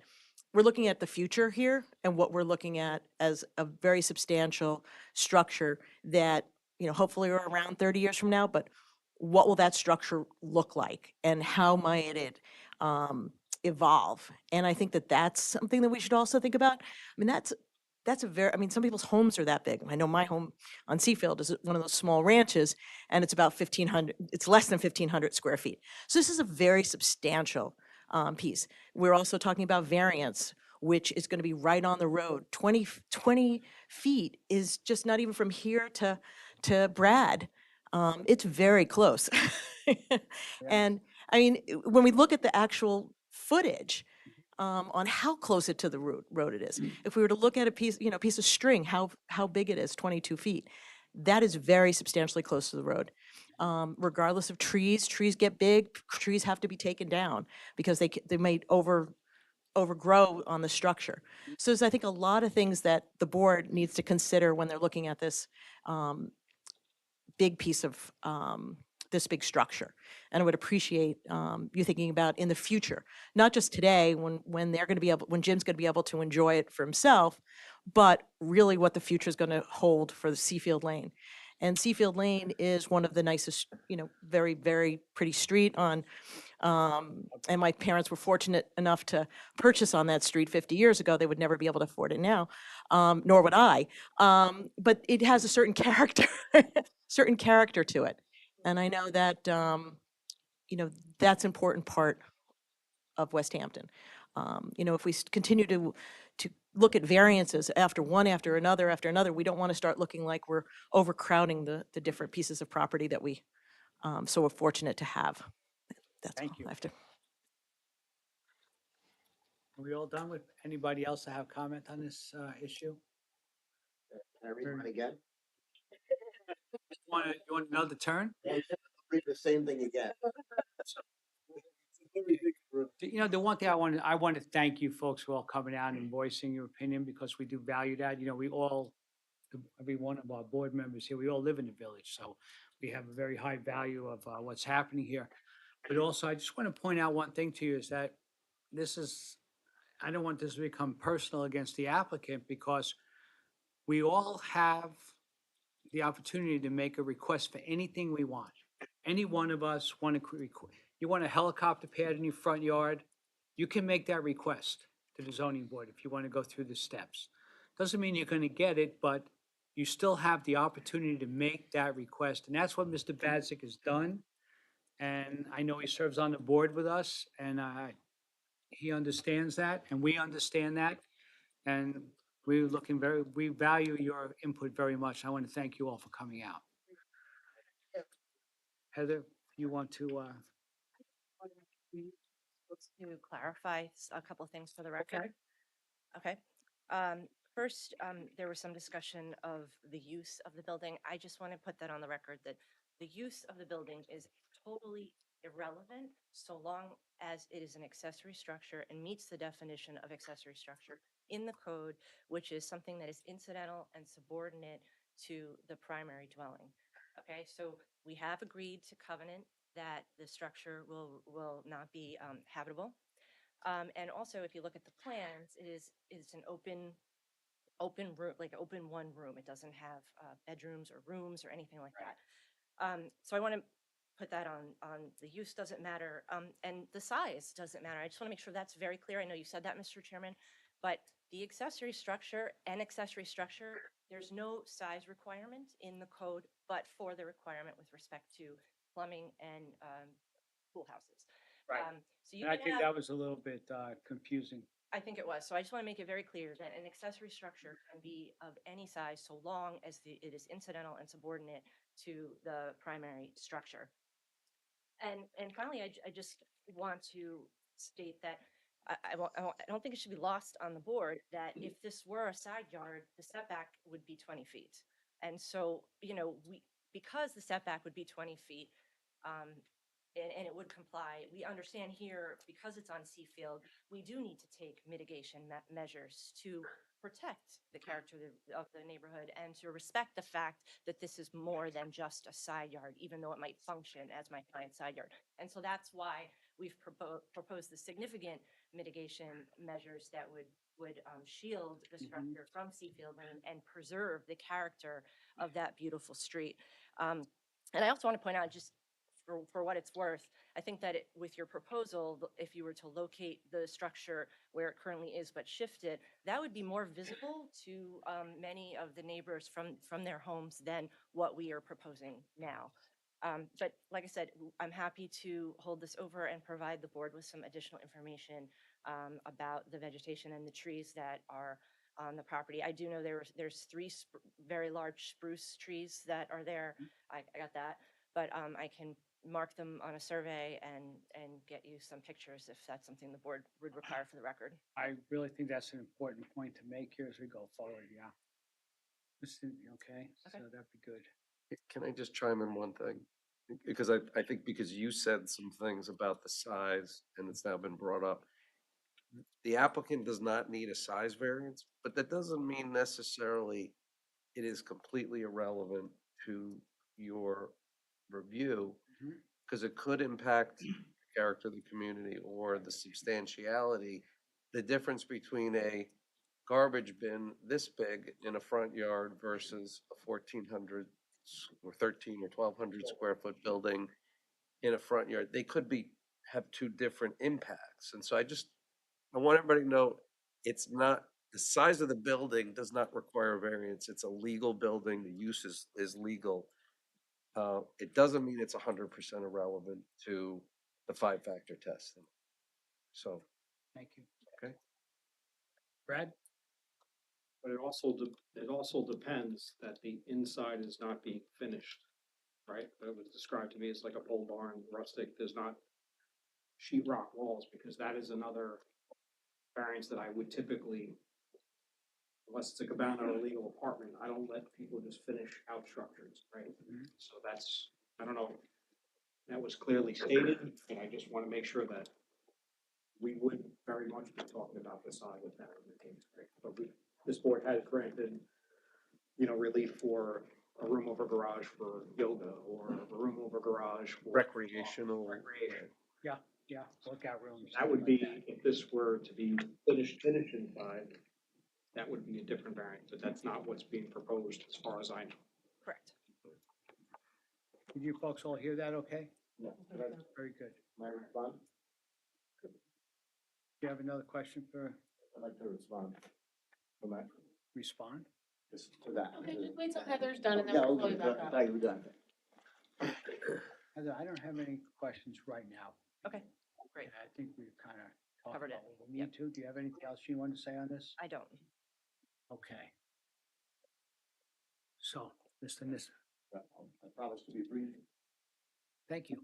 we're looking at the future here and what we're looking at as a very substantial structure that, hopefully we're around 30 years from now, but what will that structure look like and how might it evolve? And I think that that's something that we should also think about. I mean, that's a very, I mean, some people's homes are that big. I know my home on Seafield is one of those small ranches, and it's about 1,500, it's less than 1,500 square feet. So this is a very substantial piece. We're also talking about variance, which is going to be right on the road. 20 feet is just not even from here to Brad. It's very close. And I mean, when we look at the actual footage, on how close it to the road it is. If we were to look at a piece, piece of string, how big it is, 22 feet, that is very substantially close to the road. Regardless of trees get big, trees have to be taken down because they may overgrow on the structure. So there's, I think, a lot of things that the board needs to consider when they're looking at this big piece of this big structure. And I would appreciate you thinking about in the future, not just today when they're going to be able, when Jim's going to be able to enjoy it for himself, but really what the future is going to hold for the Seafield Lane. And Seafield Lane is one of the nicest, very, very pretty street on, and my parents were fortunate enough to purchase on that street 50 years ago. They would never be able to afford it now, nor would I. But it has a certain character, certain character to it. And I know that, that's an important part of Westhampton. If we continue to look at variances after another, we don't want to start looking like we're overcrowding the different pieces of property that we so are fortunate to have. That's all Thank you. I have to. Are we all done with anybody else to have comment on this issue? Can I read mine again? You want another turn? Read the same thing again. The one thing I want to thank you folks for all coming out and voicing your opinion because we do value that. We all, every one of our board members here, we all live in the village, so we have a very high value of what's happening here. But also, I just want to point out one thing to you is that I don't want this to become personal against the applicant because we all have the opportunity to make a request for anything we want. Any one of us you want a helicopter pad in your front yard, you can make that request to the zoning board if you want to go through the steps. Doesn't mean you're going to get it, but you still have the opportunity to make that request. And that's what Mr. Badzik has done. And I know he serves on the board with us and he understands that and we understand that. And we value your input very much. I want to thank you all for coming out. Heather, you want to, To clarify a couple of things for the record. Okay. First, there was some discussion of the use of the building. I just want to put that on the record that the use of the building is totally irrelevant so long as it is an accessory structure and meets the definition of accessory structure in the code, which is something that is incidental and subordinate to the primary dwelling. Okay, so we have agreed to covenant that the structure will not be habitable. And also, if you look at the plans, it's an open room, like open one room. It doesn't have bedrooms or rooms or anything like that. So I want to put that on the use doesn't matter, and the size doesn't matter. I just want to make sure that's very clear. I know you said that, Mr. Chairman, but the accessory structure, there's no size requirement in the code, but for the requirement with respect to plumbing and pool houses. Right. So you and I can think have, that was a little bit confusing. I think it was. So I just want to make it very clear that an accessory structure can be of any size so long as it is incidental and subordinate to the primary structure. And finally, I just want to state that I don't think it should be lost on the board that if this were a side yard, the setback would be 20 feet. And so, because the setback would be 20 feet, and it would comply, we understand here, because it's on Seafield, we do need to take mitigation measures to protect the character of the neighborhood and to respect the fact that this is more than just a side yard, even though it might function as my client's side yard. And so that's why we've proposed the significant mitigation measures that would shield the structure from Seafield Lane and preserve the character of that beautiful street. And I also want to point out, just for what it's worth, I think that with your proposal, if you were to locate the structure where it currently is but shift it, that would be more visible to many of the neighbors from their homes than what we are proposing now. But like I said, I'm happy to hold this over and provide the board with some additional information about the vegetation and the trees that are on the property. I do know there's three very large spruce trees that are there. I got that, but I can mark them on a survey and get you some pictures if that's something the board would require for the record. I really think that's an important point to make here as we go forward, yeah. Okay, so Okay. that'd be good. Can I just chime in one thing? Because I think because you said some things about the size and it's now been brought up. The applicant does not need a size variance, but that doesn't mean necessarily it is completely irrelevant to your review. Mhm. Because it could impact the character of the community or the substantiality. The difference between a garbage bin this big in a front yard versus a 1,400 or 13 or 1,200 square foot building in a front yard, they could have two different impacts. And so I want everybody to know, it's not, the size of the building does not require a variance. It's a legal building. The use is legal. It doesn't mean it's 100% irrelevant to the five-factor testing. So, Thank you. okay. Brad? But it also depends that the inside is not being finished, right? That was described to me as like a pole barn, rustic, there's not sheet rock walls, because that is another variance that I would typically, unless it's a cabana or a legal apartment, I don't let people just finish out structures, right? So that's, I don't know, that was clearly stated, and I just want to make sure that we would very much be talking about the size of that in the case, right? But this board has granted, relief for a room over garage for yoga, or a room over garage for Recreational. recreation. Yeah, workout rooms. That stuff would like be, that. if this were to be finished inside, that would be a different variance, but that's not what's being proposed as far as I know. Correct. Did you folks all hear that okay? Yeah. Very good. May I respond? Do you have another question for I'd like to respond. respond? To that. Okay, just wait till Heather's done and then Yeah, we'll call okay, you back up. I thought you were done. Heather, I don't have any questions right now. Okay, great. I think we've kind of talked Covered about it. what we need to. Do you have anything else you want to say on this? I don't. Okay. So, Mr. Nisser, I promise to be brief. thank you.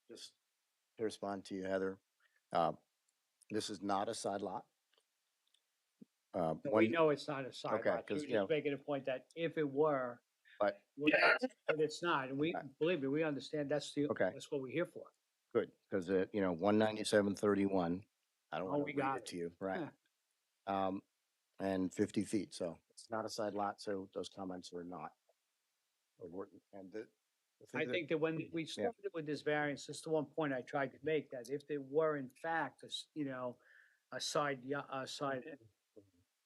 Just to respond to you, Heather, this is not a side lot. So we One, know it's not a side Okay, lot. You 'cause, were you know- just making a point that if it were, but but it's not. And we, believe me, we understand that's Okay. that's what we're here for. good, because, 19731, I don't Oh, want we to read got it it. to you, right? Yeah. And 50 feet, so it's not a side lot, so those comments are not. And I think that when we started with this variance, that's the one point I tried to make, that if there were in fact, a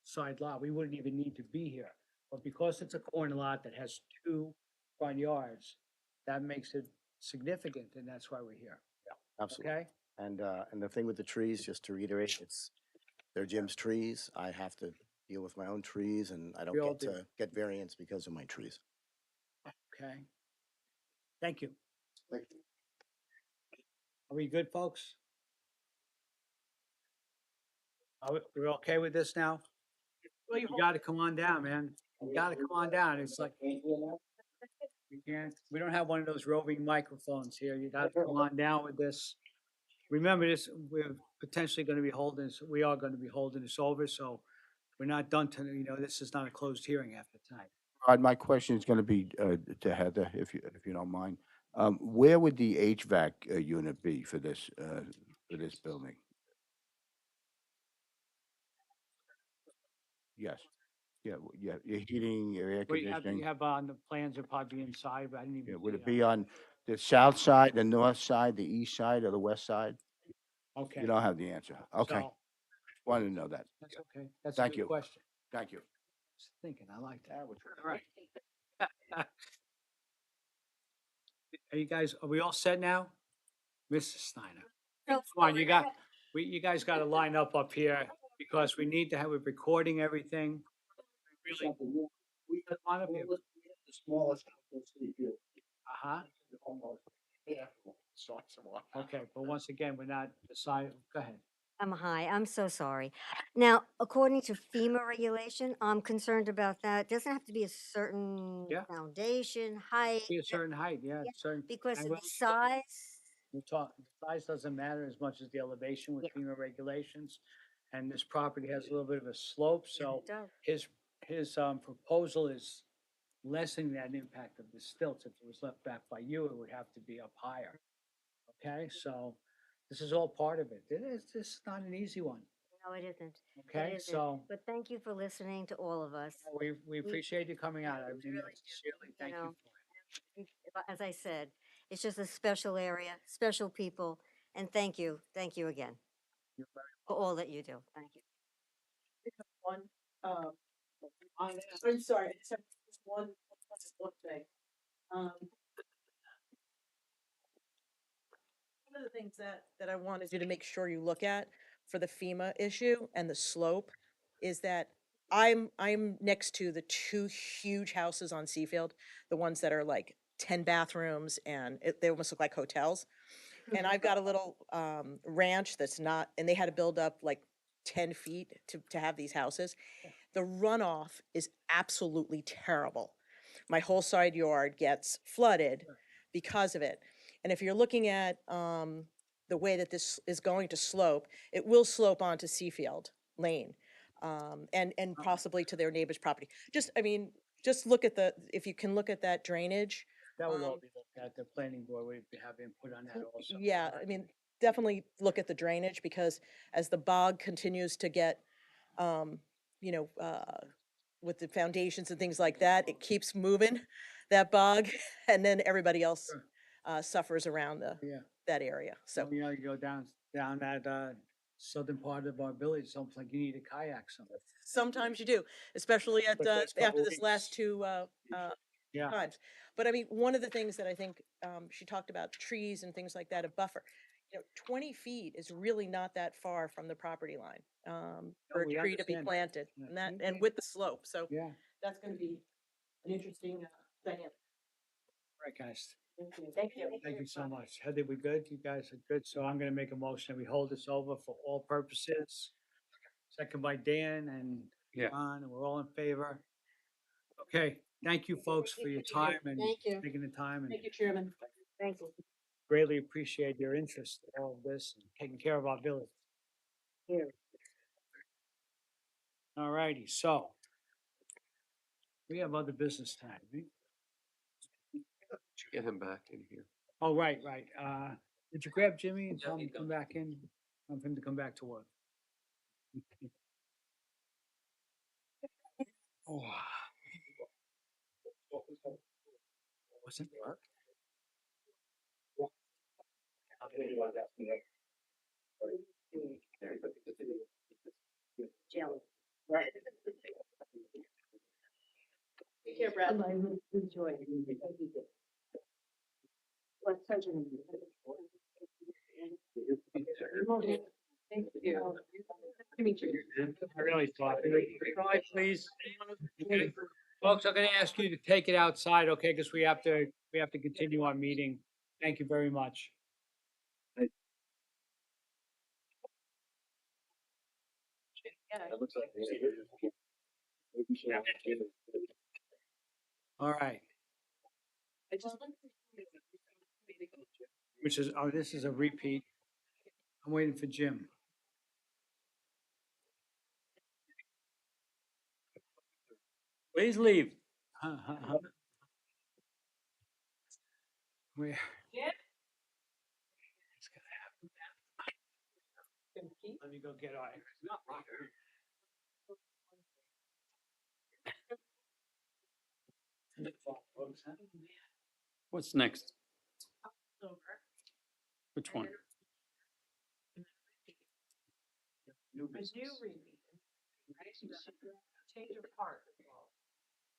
side lot, we wouldn't even need to be here. But because it's a corner lot that has two front yards, that makes it significant, and that's why we're here. Absolutely. Okay? And the thing with the trees, just to reiterate, they're Jim's trees. I have to deal with my own trees, and I don't We all get do. to get variance because of my trees. Okay. Thank you. Thank you. Are we good, folks? We're okay with this now? You gotta come on down, man. You gotta come on down. It's like, we don't have one of those roving microphones here. You gotta come on down with this. Remember this, we're potentially gonna be holding this, we are gonna be holding this over, so we're not done tonight, this is not a closed hearing after tonight. My question is gonna be, to Heather, if you don't mind. Where would the HVAC unit be for this building? Yes. Yeah, your heating, your air What do you conditioning. have on the plans, are probably inside, but I didn't Yeah, even. would see it be on the south side, the north side, the east side, or the west side? Okay. You don't have the answer. Okay, So, wanted to know that. that's okay. That's a Thank good you. question. Thank you. Just thinking, I like that. All right. Are you guys, are we all set now? Mrs. Steiner? So- Come on, you guys gotta line up here because we need to have, we're recording everything. Really, We have line up here. the smallest house in City. Uh-huh, Yeah. Sucks a lot. okay, but once again, we're not deciding, go ahead. I'm so sorry. Now, according to FEMA regulation, I'm concerned about that. Doesn't have to be a certain Yeah. foundation, height. Be a certain height, yeah, Yeah, certain. Because and of we'll- the size. We talk, the size doesn't matter as much as the elevation with Yeah. FEMA regulations. And this property has a little bit of a slope, so It does. his proposal is lessening that impact of the stilts. If it was left back by you, it would have to be up higher. Okay, so this is all part of it. This is not an easy one, No, it isn't. okay? It isn't. So But thank you for listening to all of us. we appreciate you coming out. I mean, really that do, sincerely, thank you know. for it. As I said, it's just a special area, special people, and thank you again You're very for all that you do. Thank you. One, I'm sorry, I just have one thing. One of the things that I wanted you to make sure you look at for the FEMA issue and the slope is that I'm next to the two huge houses on Seafield, the ones that are like 10 bathrooms and they almost look like hotels. And I've got a little ranch that's not, and they had to build up like 10 feet to have these houses. The runoff is absolutely terrible. My whole side yard gets flooded because of it. And if you're looking at the way that this is going to slope, it will slope onto Seafield Lane and possibly to their neighbor's property. Just, I mean, just look at if you can look at that drainage. That would all be looked at. The planning board would have input on that also. Yeah, I mean, definitely look at the drainage because as the bog continues to get, you know, with the foundations and things like that, it keeps moving that bog and then everybody else Sure. suffers around Yeah. that area. So So, you know, you go down that southern part of our village, it's almost like you need a kayak somewhere. sometimes you do, especially at, But those after couple this last weeks. two, Yeah. times. But I mean, one of the things that I think, she talked about trees and things like that, a buffer. You know, 20 feet is really not that far from the property line, for we a tree to be understand. planted Yeah. and that, and with the slope. So Yeah, that's gonna be an interesting, dynamic. right, guys. Thank you. Thank you so much. Heather, we good? You guys are good? So I'm gonna make a motion that we hold this over for all purposes. Second by Dan and Ron, and we're all in favor. Okay, thank you, folks, for your time and Thank you. taking the time and Thank you, Chairman. Thank you. greatly appreciate your interest in all of this and taking care of our village. Here. All righty, so we have other business time, right? Get him back in here. Oh, right. Did you grab Jimmy and tell him to come back in? Want him to come back to work? Oh. Was it work? Jelly. Take care, Brad. Enjoy. What's such an. Thank you. I really thought. Please. Folks, I'm gonna ask you to take it outside, okay, because we have to continue our meeting. Thank you very much. All right, I just. which is, oh, this is a repeat. I'm waiting for Jim. Please leave. Where? It's gonna happen. Let me go get our. What's next? Which one? New A business. new repeat. Change of heart.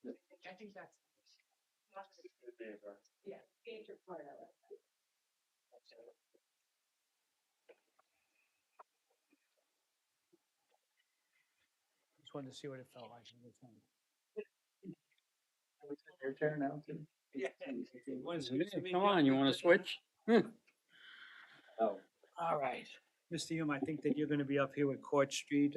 I think that's. Yeah, major part of it. Just wanted to see what it felt like. Your turn now, too. Come on, you wanna switch? Oh, All right. Mr. Hume, I think that you're gonna be up here with Court Street,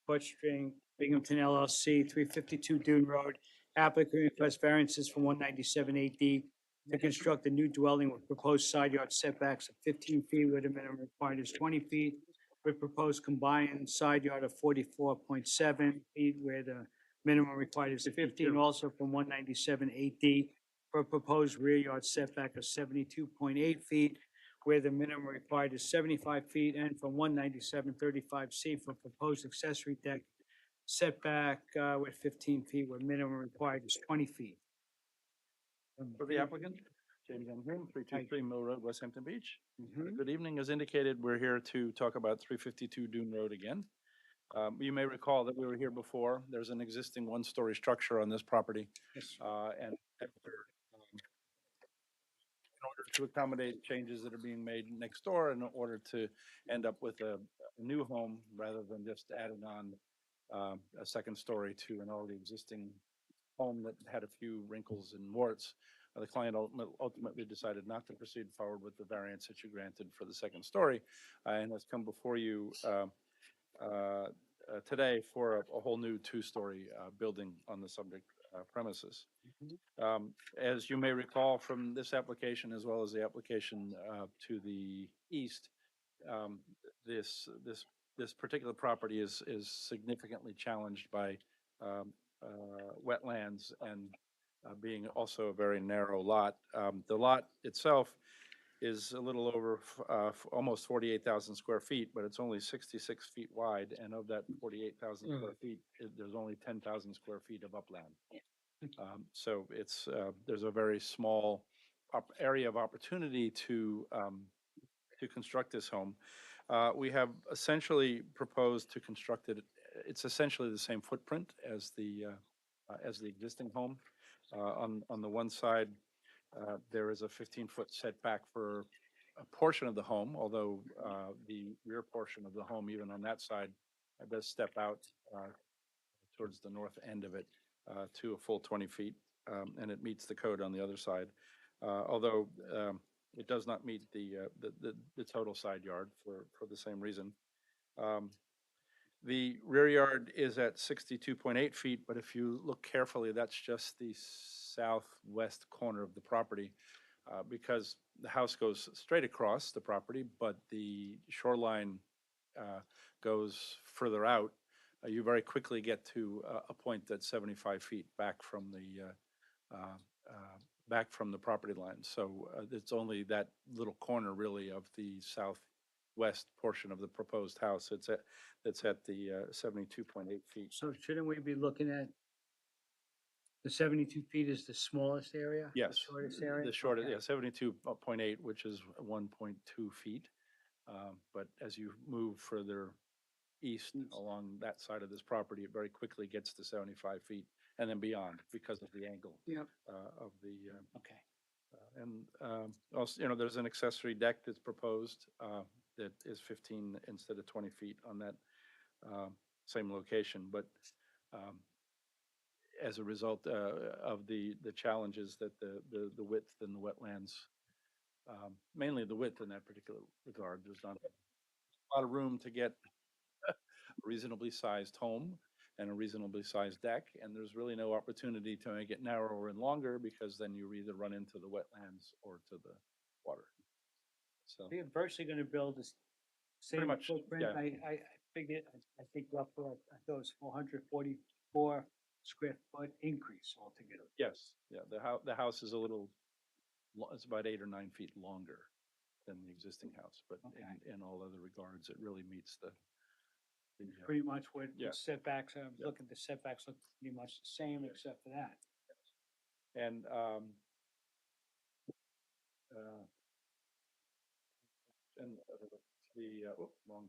Court Street, Binghamton LLC, 352 Dune Road. Applicant requests variances from 197 AD to construct a new dwelling with proposed side yard setbacks of 15 feet where the minimum required is 20 feet, with proposed combined side yard of 44.7 feet where the minimum required is 15, also from 197 AD for a proposed rear yard setback of 72.8 feet where the minimum required is 75 feet, and from 197.35C for proposed accessory deck setback with 15 feet where minimum required is 20 feet. For the applicant, James M. Hume, 323 Mill Road, Westhampton Beach. Mhm. Good evening. As indicated, we're here to talk about 352 Dune Road again. You may recall that we were here before. There's an existing one-story structure on this property. Yes. And in order to accommodate changes that are being made next door, in order to end up with a new home rather than just adding on a second story to an already existing home that had a few wrinkles and warts. The client ultimately decided not to proceed forward with the variance that you granted for the second story, and has come before you today for a whole new two-story building on the subject premises. As you may recall from this application, as well as the application to the east, um, this particular property is significantly challenged by wetlands and being also a very narrow lot. The lot itself is a little over almost 48,000 square feet, but it's only 66 feet wide, and of that 48,000 square feet, there's only 10,000 square feet of upland. So it's there's a very small area of opportunity to construct this home. We have essentially proposed to construct it. It's essentially the same footprint as the existing home. On the one side, there is a 15-foot setback for a portion of the home, although the rear portion of the home, even on that side, does step out towards the north end of it to a full 20 feet, and it meets the code on the other side. Although it does not meet the total side yard for the same reason. The rear yard is at 62.8 feet, but if you look carefully, that's just the southwest corner of the property, because the house goes straight across the property, but the shoreline goes further out. You very quickly get to a point that's 75 feet back from the property line. So it's only that little corner really of the southwest portion of the proposed house. That's at the 72.8 feet. So shouldn't we be looking at the 72 feet is the smallest area? The Yes. shortest area? The shortest, Okay. yeah, 72.8, which is 1.2 feet. But as you move further east along that side of this property, it very quickly gets to 75 feet and then beyond because of the angle Yep. of the. Okay. And also, there's an accessory deck that's proposed that is 15 instead of 20 feet on that same location. But as a result of the challenges that the width and the wetlands, mainly the width in that particular regard, there's not a lot of room to get a reasonably sized home and a reasonably sized deck, and there's really no opportunity to make it narrower and longer because then you either run into the wetlands or to the water. So We're virtually going to build this Pretty same much, footprint. yeah. I figured, I think roughly, I thought it was 444 square foot increase altogether. yes, yeah, the house is it's about 8 or 9 feet longer than the existing house, but Okay. in all other regards, it really meets the Pretty much what Yeah. setbacks, I'm Yeah. looking, the setbacks look pretty much the same except for that. and wrong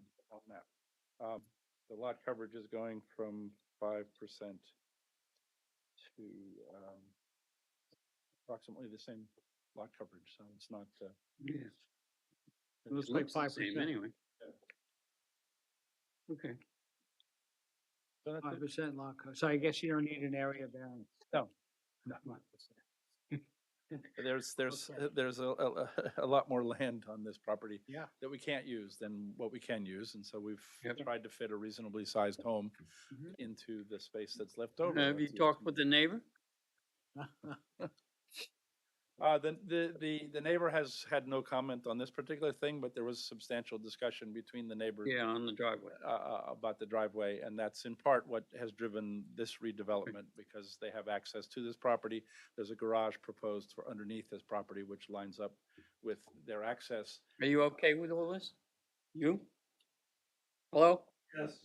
map. The lot coverage is going from 5% to approximately the same lot coverage, so it's not, Yeah. It Looks like looks the same 5%. anyway. Okay. so that's it. 5% lot coverage. So I guess you don't need an area variance. No. Not much. There's Okay. there's a lot more land on this property Yeah. that we can't use than what we can use, and so we've Yep. tried to fit a reasonably sized home Mhm. into the space that's left over. Have you It's- talked with the neighbor? The neighbor has had no comment on this particular thing, but there was substantial discussion between the neighbors Yeah, on the driveway. about the driveway, and that's in part what has driven this redevelopment, because they have access to this property. There's a garage proposed for underneath this property, which lines up with their access. Are you okay with all this? You? Hello? Yes.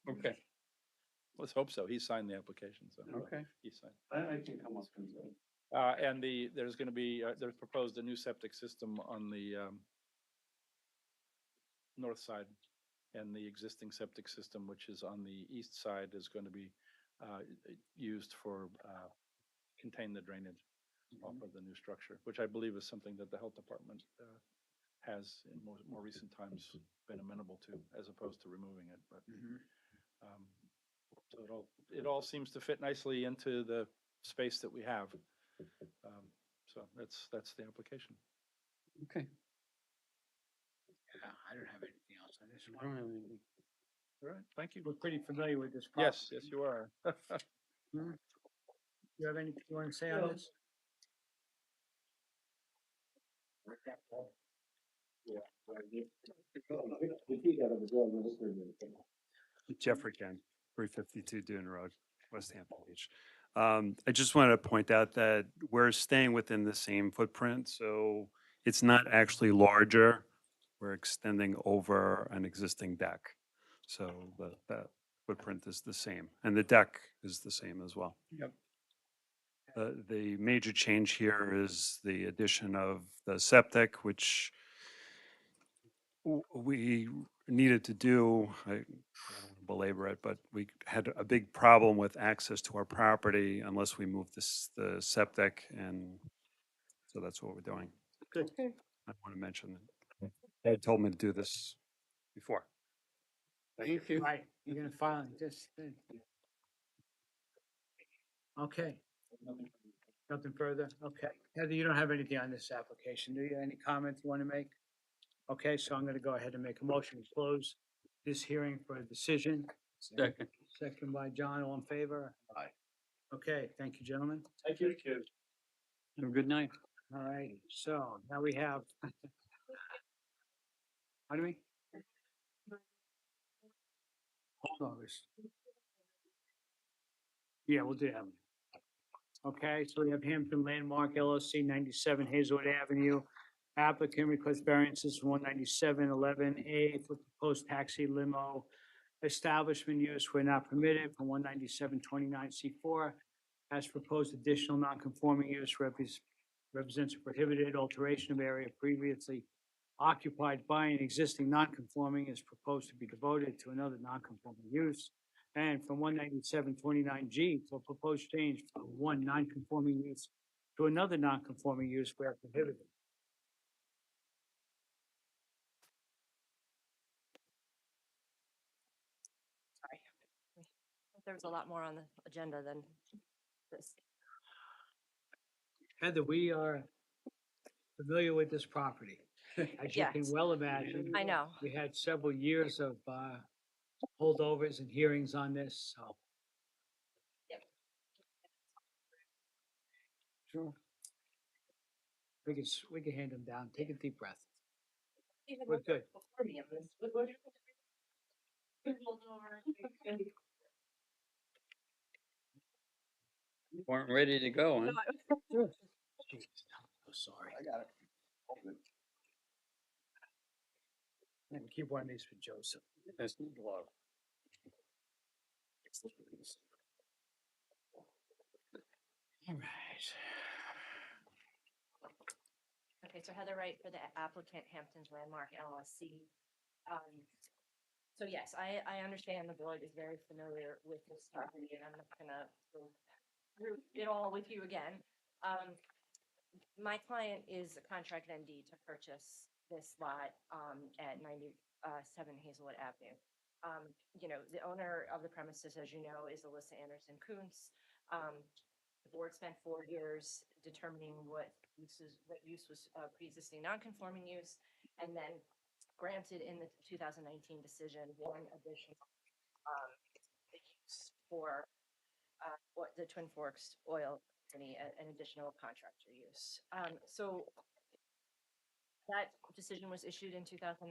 Okay, Let's hope so. He signed the application, so. okay. He signed. I can come up and. And there's gonna be, there's proposed a new septic system on the, north side. And the existing septic system, which is on the east side, is going to be, used for, contain the drainage off of the new structure, which I believe is something that the health department, has in more recent times been amenable to, as opposed to removing it, but. So it all seems to fit nicely into the space that we have. So that's the application. Okay. Yeah, I don't have anything else on this I don't one. have anything. All right, thank you. We're pretty familiar with this property. Yes, you are. You have anything you want to say on this? Jeffrey Ken, 352 Dune Road, Westhampton Beach. I just wanted to point out that we're staying within the same footprint, so it's not actually larger. We're extending over an existing deck. So the footprint is the same, and the deck is the same as well. Yep. The major change here is the addition of the septic, which we needed to do. I don't want to belabor it, but we had a big problem with access to our property unless we moved the septic, and so that's what we're doing. Good. I want to mention that. They had told me to do this before. Thank you. Right, you're gonna file it, just. Okay. Nothing further? Okay. Heather, you don't have anything on this application, do you? Any comments you want to make? Okay, so I'm gonna go ahead and make a motion to close this hearing for a decision. Second. Second by John, all in favor? Aye. Okay, thank you, gentlemen. Thank you. Have a good night. All right, so now we have. Pardon me? Holdovers. Yeah, we'll do that. Okay, so we have Hampton Landmark LLC, 97 Hazelwood Avenue. Applicant requests variances from 19711A for proposed taxi limo establishment use where not permitted from 19729C4. As proposed, additional non-conforming use represents a prohibited alteration of area previously occupied by an existing non-conforming is proposed to be devoted to another non-conforming use. And from 19729G for proposed change from one non-conforming use to another non-conforming use where prohibited. There's a lot more on the agenda than this. Heather, we are familiar with this property. As you can Yes. well imagine. I know. We had several years of holdovers and hearings on this, so. Yep. Sure. We can hand them down. Take a deep breath. We're good. Weren't ready to go, huh? Jeez, I'm so sorry. I got it. And keep one of these for Joseph. That's the law. All right. Okay, so Heather Wright for the applicant Hampton's Landmark LLC. So yes, I understand the board is very familiar with this property and I'm not gonna go through it all with you again. my client is a contract ND to purchase this lot, at 97 Hazelwood Avenue. You know, the owner of the premises, as you know, is Alyssa Anderson Kuntz. The board spent 4 years determining what use was pre-existing non-conforming use, and then granted in the 2019 decision one additional use for what the Twin Forks Oil Company, an additional contractor use. So that decision was issued in 2019,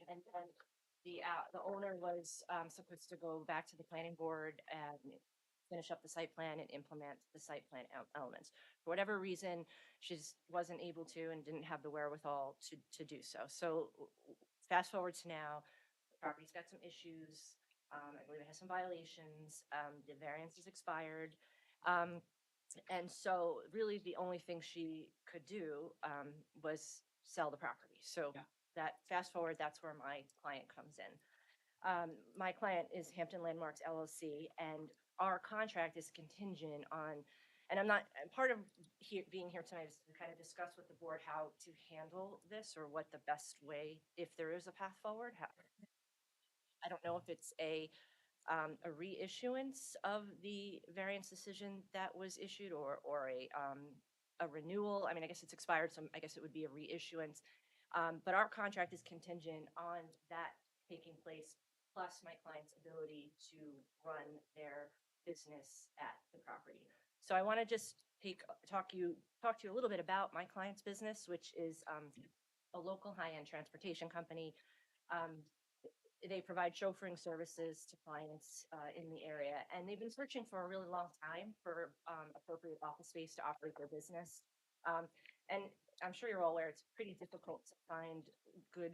and then the owner was supposed to go back to the planning board and finish up the site plan and implement the site plan elements. For whatever reason, she just wasn't able to and didn't have the wherewithal to do so. So fast forward to now, the property's got some issues. I believe it has some violations. The variance is expired. And so really the only thing she could do was sell the property. So Yeah. that fast forward, that's where my client comes in. My client is Hampton Landmarks LLC, and our contract is contingent on, and and part of being here tonight is to kind of discuss with the board how to handle this or what the best way, if there is a path forward. I don't know if it's a reissuance of the variance decision that was issued or a renewal. I mean, I guess it's expired, so I guess it would be a reissuance. But our contract is contingent on that taking place, plus my client's ability to run their business at the property. So I want to just talk to you a little bit about my client's business, which is a local high-end transportation company. They provide chauffeuring services to clients in the area, and they've been searching for a really long time for appropriate office space to operate their business. And I'm sure you're all aware it's pretty difficult to find good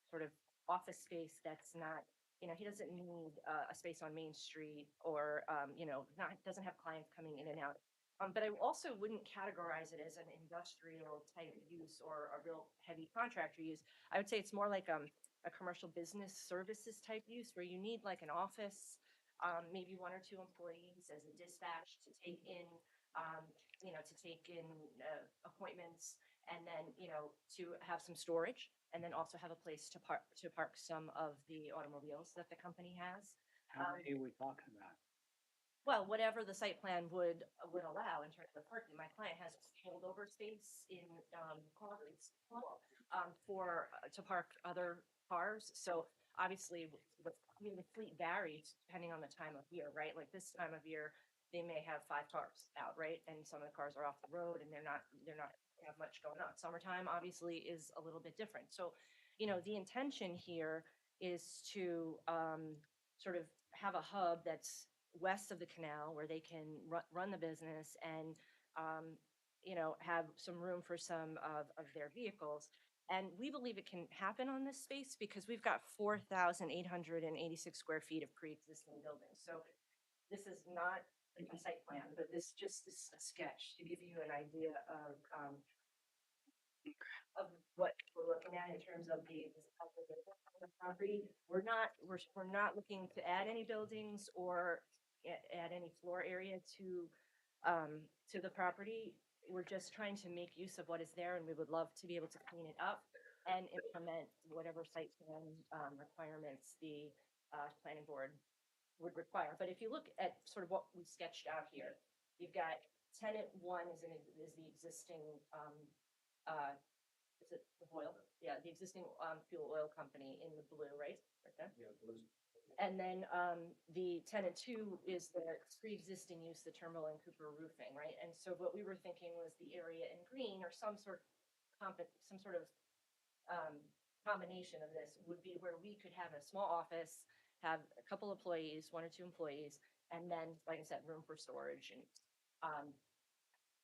sort of office space that's not, you know, he doesn't need a space on Main Street or, you know, doesn't have clients coming in and out. But I also wouldn't categorize it as an industrial type use or a real heavy contractor use. I would say it's more like a commercial business services type use where you need like an office, maybe 1 or 2 employees as a dispatch to take in, appointments, and then, you know, to have some storage, and then also have a place to park some of the automobiles that the company has. How many are we talking about? Well, whatever the site plan would allow in terms of parking. My client has holdover space in Congress for to park other cars. So obviously, the fleet varies depending on the time of year, right? Like this time of year, they may have 5 cars out, right? And some of the cars are off the road and they're not have much going on. Summertime obviously is a little bit different. So, you know, the intention here is to sort of have a hub that's west of the canal where they can run the business and, you know, have some room for some of their vehicles. And we believe it can happen on this space because we've got 4,886 square feet of pre-existing buildings. So this is not a site plan, but this just is a sketch to give you an idea of what we're looking at in terms of the property. We're not looking to add any buildings or add any floor area to the property. We're just trying to make use of what is there, and we would love to be able to clean it up and implement whatever site plan requirements the planning board would require. But if you look at sort of what we sketched out here, you've got tenant 1 is the existing is it the oil? Yeah, the existing fuel oil company in the blue, right? Right there. Yeah, blue. And then the tenant 2 is the pre-existing use, the Turnbull and Cooper roofing, right? And so what we were thinking was the area in green or some sort of combination of this would be where we could have a small office, have a couple employees, 1 or 2 employees, and then, like I said, room for storage and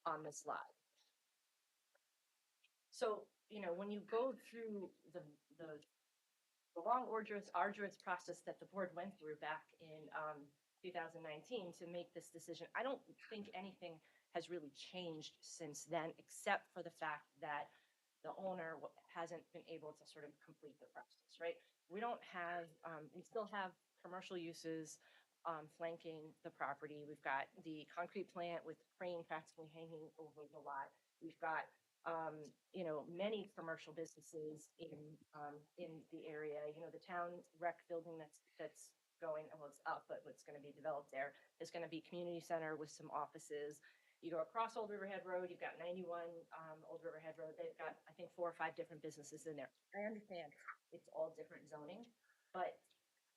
on this lot. So, you know, when you go through the long, arduous process that the board went through back in 2019 to make this decision, I don't think anything has really changed since then, except for the fact that the owner hasn't been able to sort of complete the process, right? We don't have, we still have commercial uses flanking the property. We've got the concrete plant with crane practically hanging over the lot. We've got, you know, many commercial businesses in the area. You know, the town rec building that's going, well, it's up, but what's going to be developed there is going to be community center with some offices. You go across Old Riverhead Road, you've got 91 Old Riverhead Road. They've got, I think, 4 or 5 different businesses in there. I understand it's all different zoning, but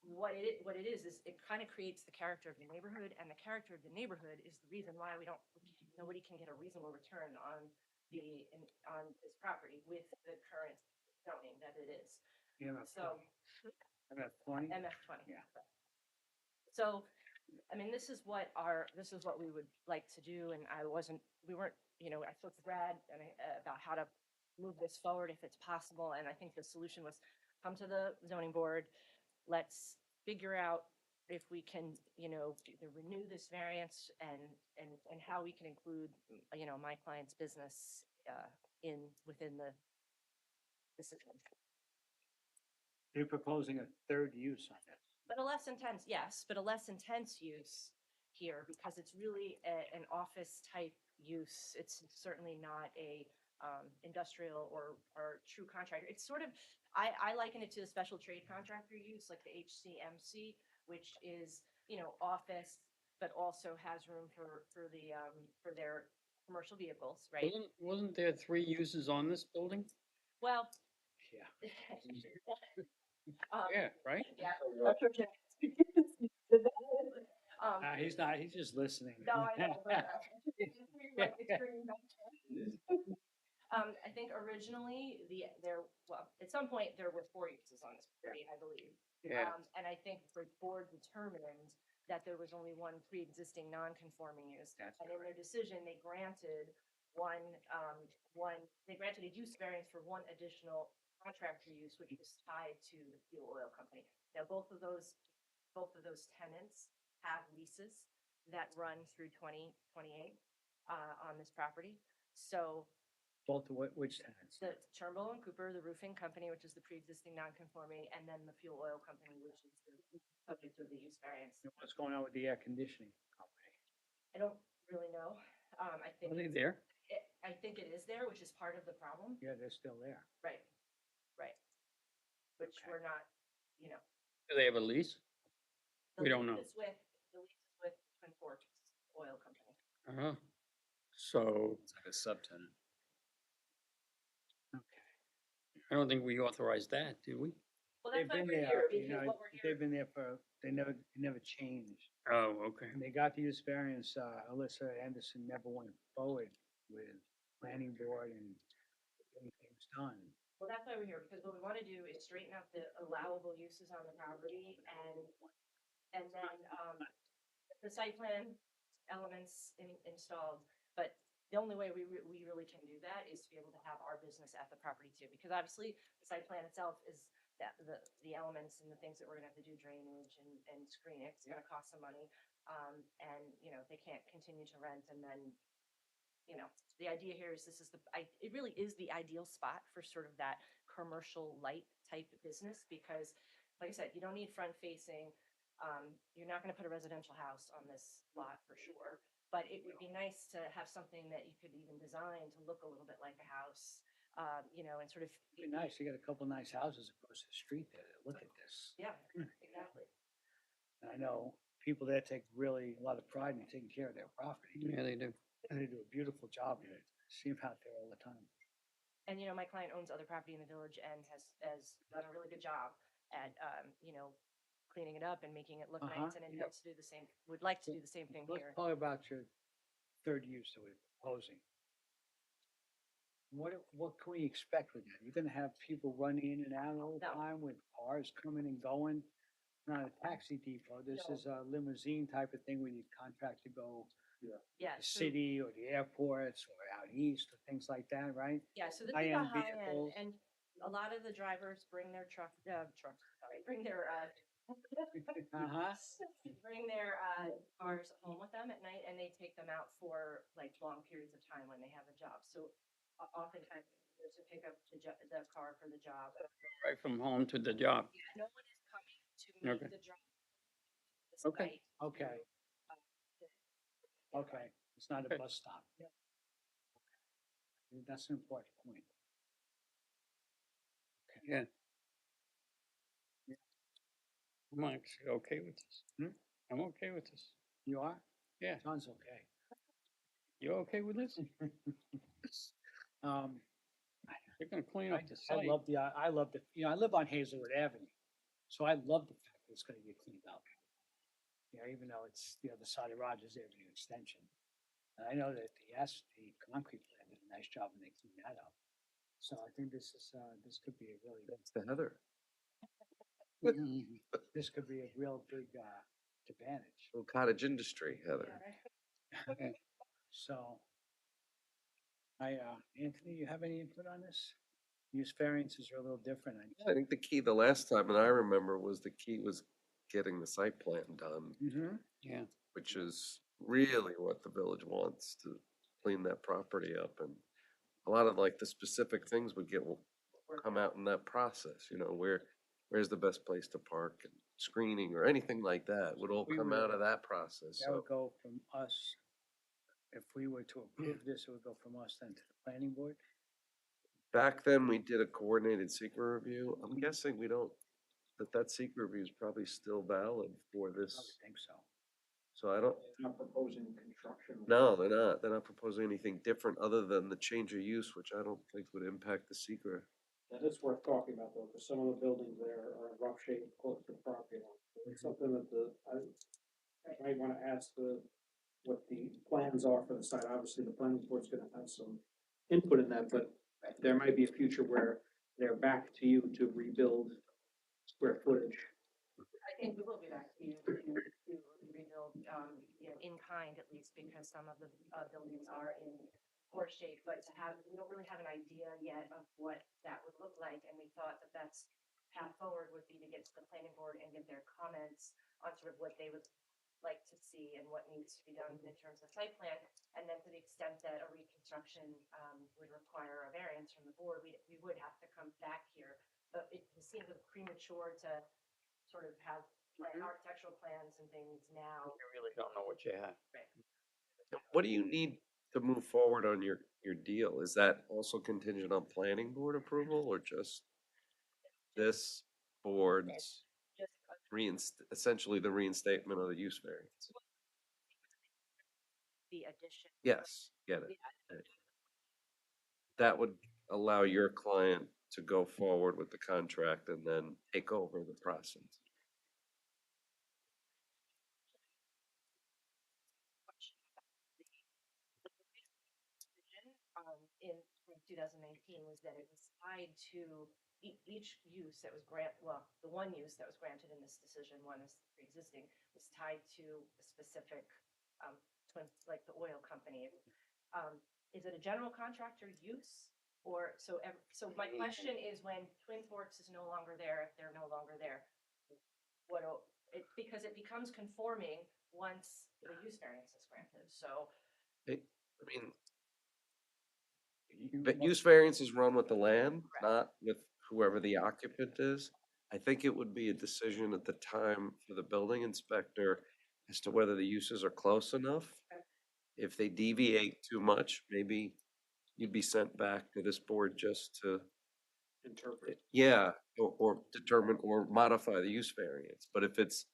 what it is it kind of creates the character of the neighborhood, and the character of the neighborhood is the reason why nobody can get a reasonable return on on this property with the current zoning that it is. MF So MF 20? MF20. Yeah. So, I mean, this is what we would like to do, and we weren't, you know, I spoke to Brad about how to move this forward if it's possible, and I think the solution was come to the zoning board, let's figure out if we can, you know, either renew this variance and how we can include, you know, my client's business within the decision. You're proposing a third use on this. But a less intense, yes, but a less intense use here because it's really an office type use. It's certainly not a industrial or true contractor. It's sort of, I liken it to a special trade contractor use, like the HCMC, which is, you know, office, but also has room for their commercial vehicles, right? Wasn't there 3 uses on this building? Well, Yeah. Yeah, right? yeah. He's just listening. No, I know, but it's bringing back. I think originally at some point there were 4 uses on this property, I believe. Yeah. And I think the board determined that there was only one pre-existing non-conforming use. That's And in their decision, they granted they granted a use variance for one additional contractor use, which was tied to the fuel oil company. Now, both of those tenants have leases that run through 2028 on this property. So Both of which tenants? the Turnbull and Cooper, the roofing company, which is the pre-existing non-conforming, and then the fuel oil company, which is the subject of the use variance. What's going on with the air conditioning company? I don't really know. I think Are they there? I think it is there, which is part of the problem. Yeah, they're still there. Right. Right. Which Okay. we're not, you know. Do they have a lease? The We don't know. lease is with Twin Forks Oil Company. Uh-huh. So It's like a subtenant. Okay. I don't think we authorized that, did we? Well, They've that's why been we're there, here, you because know, what we're here. they've been there it never changed. Oh, okay. And they got the use variance, Alyssa Anderson never went forward with planning board and anything was done. Well, that's why we're here, because what we want to do is straighten up the allowable uses on the property and then, the site plan elements installed. But the only way we really can do that is to be able to have our business at the property too, because obviously the site plan itself is that the elements and the things that we're gonna have to do, drainage and screen it, it's gonna cost some money. And, you know, they can't continue to rent and then, you know, the idea here is it really is the ideal spot for sort of that commercial light type business because, like I said, you don't need front facing. You're not going to put a residential house on this lot for sure, but it would be nice to have something that you could even design to look a little bit like a house, you know, and sort of. It'd be nice, you got a couple nice houses across the street there, look at this. Yeah, exactly. I know people there take really a lot of pride in taking care of their property. Yeah, they do. And they do a beautiful job here. See them out there all the time. And, you know, my client owns other property in the village and has done a really good job at, you know, cleaning it up and making it look nice and Yep. intends to do the same, would like to do the same thing Let's here. talk about your third use that we're proposing. What can we expect with that? You're gonna have people running in and out all the No. time with cars coming and going? Not a taxi depot. This No. is a limousine type of thing where you contract to go Yeah. the so- city or the airports or out east or things like that, right? Yeah, so this is a High-end high end, vehicles. and a lot of the drivers bring their bring their, Uh-huh. bring their, cars home with them at night, and they take them out for like long periods of time when they have a job. So oftentimes there's a pickup the car for the job. Right from home to the job. Yeah, no one is coming to make Okay. the job. This Okay, night okay, to, okay. It's not a Okay. bus stop. That's an important point. Yeah. I'm actually okay with this. Hmm? I'm okay with this. You are? Yeah. John's okay. You okay with this? Um, They're gonna clean I, up the I site. love I love I live on Hazelwood Avenue, so I love the fact that it's gonna get cleaned up. Even though it's the other side of Rogers Avenue extension. And I know that the concrete plant did a nice job when they cleaned that up. So I think this could be a really, That's the Heather. this could be a real big, advantage. Little cottage industry, Heather. So, Anthony, you have any input on this? Use variances are a little different. I think the key the last time that I remember was the key was getting the site plan done, Mm-hmm. Yeah. which is really what the village wants to clean that property up. And a lot of like the specific things would get will come out in that process, where's the best place to park and screening or anything like that would all We come would- out of that process. That So would go from us, if we were to approve this, it would go from us then to the planning board. back then we did a coordinated secret review. I'm guessing we don't, that secret review is probably still valid for I would this. think so. So I don't, Not proposing construction. no, they're not. They're not proposing anything different other than the change of use, which I don't think would impact the secret. That is worth talking about though, because some of the buildings there are in rough shape close to the property line. It's something that I might wanna ask what the plans are for the site. Obviously, the planning board's gonna have some input in that, but there might be a future where they're back to you to rebuild square footage. I think we will be back to you to rebuild, in kind at least, because some of the buildings are in poor shape, but we don't really have an idea yet of what that would look like, and we thought that that's path forward would be to get to the planning board and get their comments on sort of what they would like to see and what needs to be done in terms of site plan, and then to the extent that a reconstruction, would require a variance from the board, we would have to come back here. But it seems a little premature to sort of have architectural plans and things now. You really don't know what you have. What do you need to move forward on your deal? Is that also contingent on planning board approval or just this board's essentially the reinstatement of the use variance? The addition. Yes, get it. That would allow your client to go forward with the contract and then take over the process. In 2019 was that it was tied to each use that was the one use that was granted in this decision, one is pre-existing, was tied to a specific, like the oil company. Is it a general contractor use? Or, so my question is, when Twin Forks is no longer there, if they're no longer there, because it becomes conforming once the use variance is granted, so. I mean, but use variances run with the land, not with whoever the occupant is. I think it would be a decision at the time for the building inspector as to whether the uses are close enough. If they deviate too much, maybe you'd be sent back to this board just to, Interpret. yeah, or determine or modify the use variance. But if it's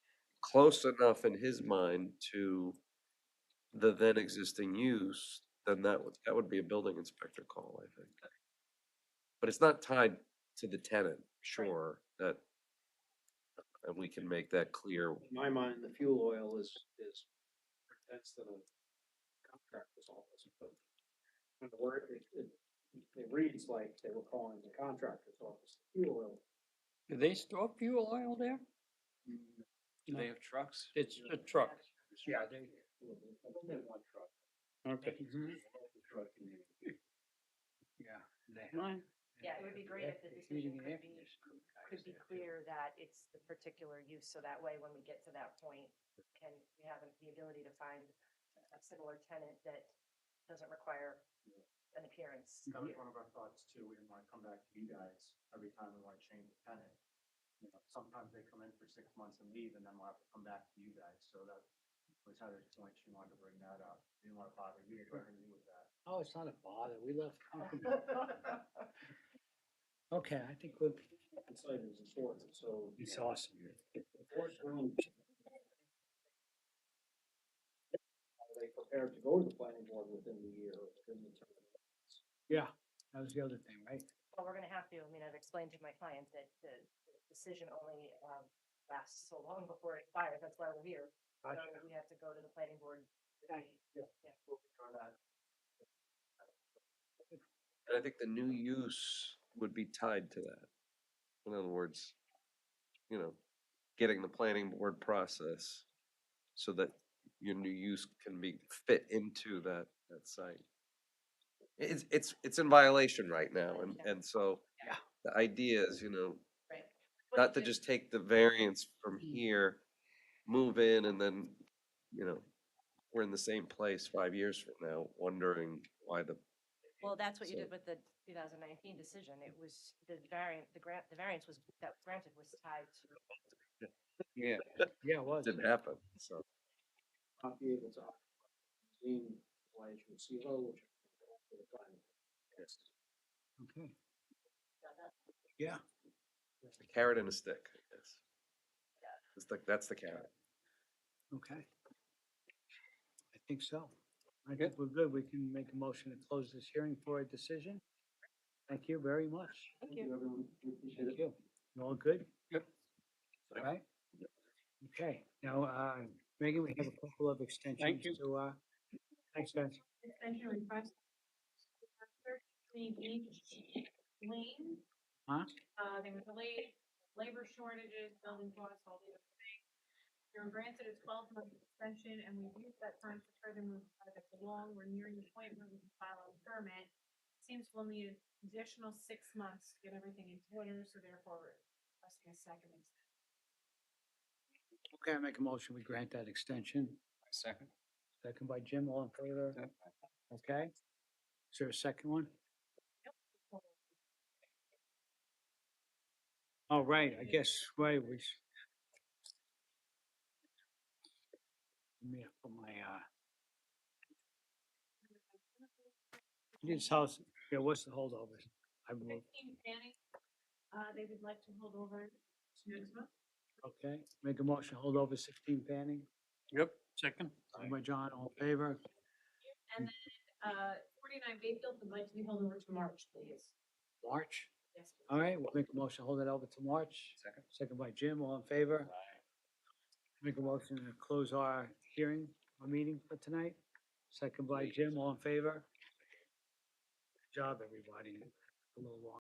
close enough in his mind to the then existing use, then that would be a building inspector call, I think. But it's not tied to the tenant, sure, and we can make that clear. In my mind, the fuel oil that's the contractor's office, but when the word, it reads like they were calling the contractor's office, fuel oil. Do they store fuel oil there? Do they have trucks? It's a truck. Yeah, One truck. Okay. yeah. They Fine. Yeah, it would be great if the decision could be clear that it's the particular use, so that way, when we get to that point, we have the ability to find a similar tenant that doesn't require an appearance. That was one of our thoughts too. We didn't want to come back to you guys every time we want to change the tenant. Sometimes they come in for 6 months and leave, and then we'll have to come back to you guys. So that was Heather's point, she wanted to bring that up. Didn't want to bother you or anything with that. Oh, it's not a bother, we left. Okay, I think we'll, The site is important, so. it's awesome. The Forest Grove. Are they prepared to go to the planning board within the year, within the term? Yeah, that was the other thing, right? Well, we're gonna have to, I mean, I've explained to my client that the decision only, lasts so long before it expires, that's why we're here. So Gotcha. we have to go to the planning board. Okay. Yeah. And I think the new use would be tied to that. In other words, you know, getting the planning board process so that your new use can be fit into that site. It's in violation right now, and so Yeah. the idea is, you know, Right. not to just take the variance from here, move in, and then, you know, we're in the same place 5 years from now, wondering why the. Well, that's what you So- did with the 2019 decision. It was the variant, the variance was, that was granted was tied to. Yeah, Yeah, it was. didn't happen, so. Not be able to gain violation CLO, which. For the planning. Okay. Yeah, A carrot and a stick, I guess. That's the carrot. okay. I think so. I think we're good. We can make a motion to close this hearing for a decision. Thank you very much. Thank you. Everyone, we appreciate Thank it. you. You all good? Yep. All right. Okay, now, Megan, we have a couple of extensions you. to, thanks, guys. Extension request. 13 Beach Lane. Huh? They were delayed, labor shortages, building costs, all the other things. They were granted a 12-month extension, and we've used that time to further move the project along. We're nearing the point where we can file a permit. Seems we'll need an additional 6 months to get everything in order, so therefore we're requesting a second extension. Okay, I make a motion, we grant that extension. Second. Second by Jim, all in favor? Okay. Is there a second one? All right, I guess, right, let me put my, this house, yeah, what's the holdover? I moved, 16 Fanning, they would like to hold over to next month. okay, make a motion, hold over 16 Fanning. Yep, second. Second by John, all in favor? And then, 49 Bayfield would like to be held over to March, please. March? Yes. please. All right, we'll make a motion, hold it over to March. Second. Second by Jim, all in favor? Make a motion to close our hearing, our meeting for tonight. Second by Jim, all in favor? Good job, everybody. A little long.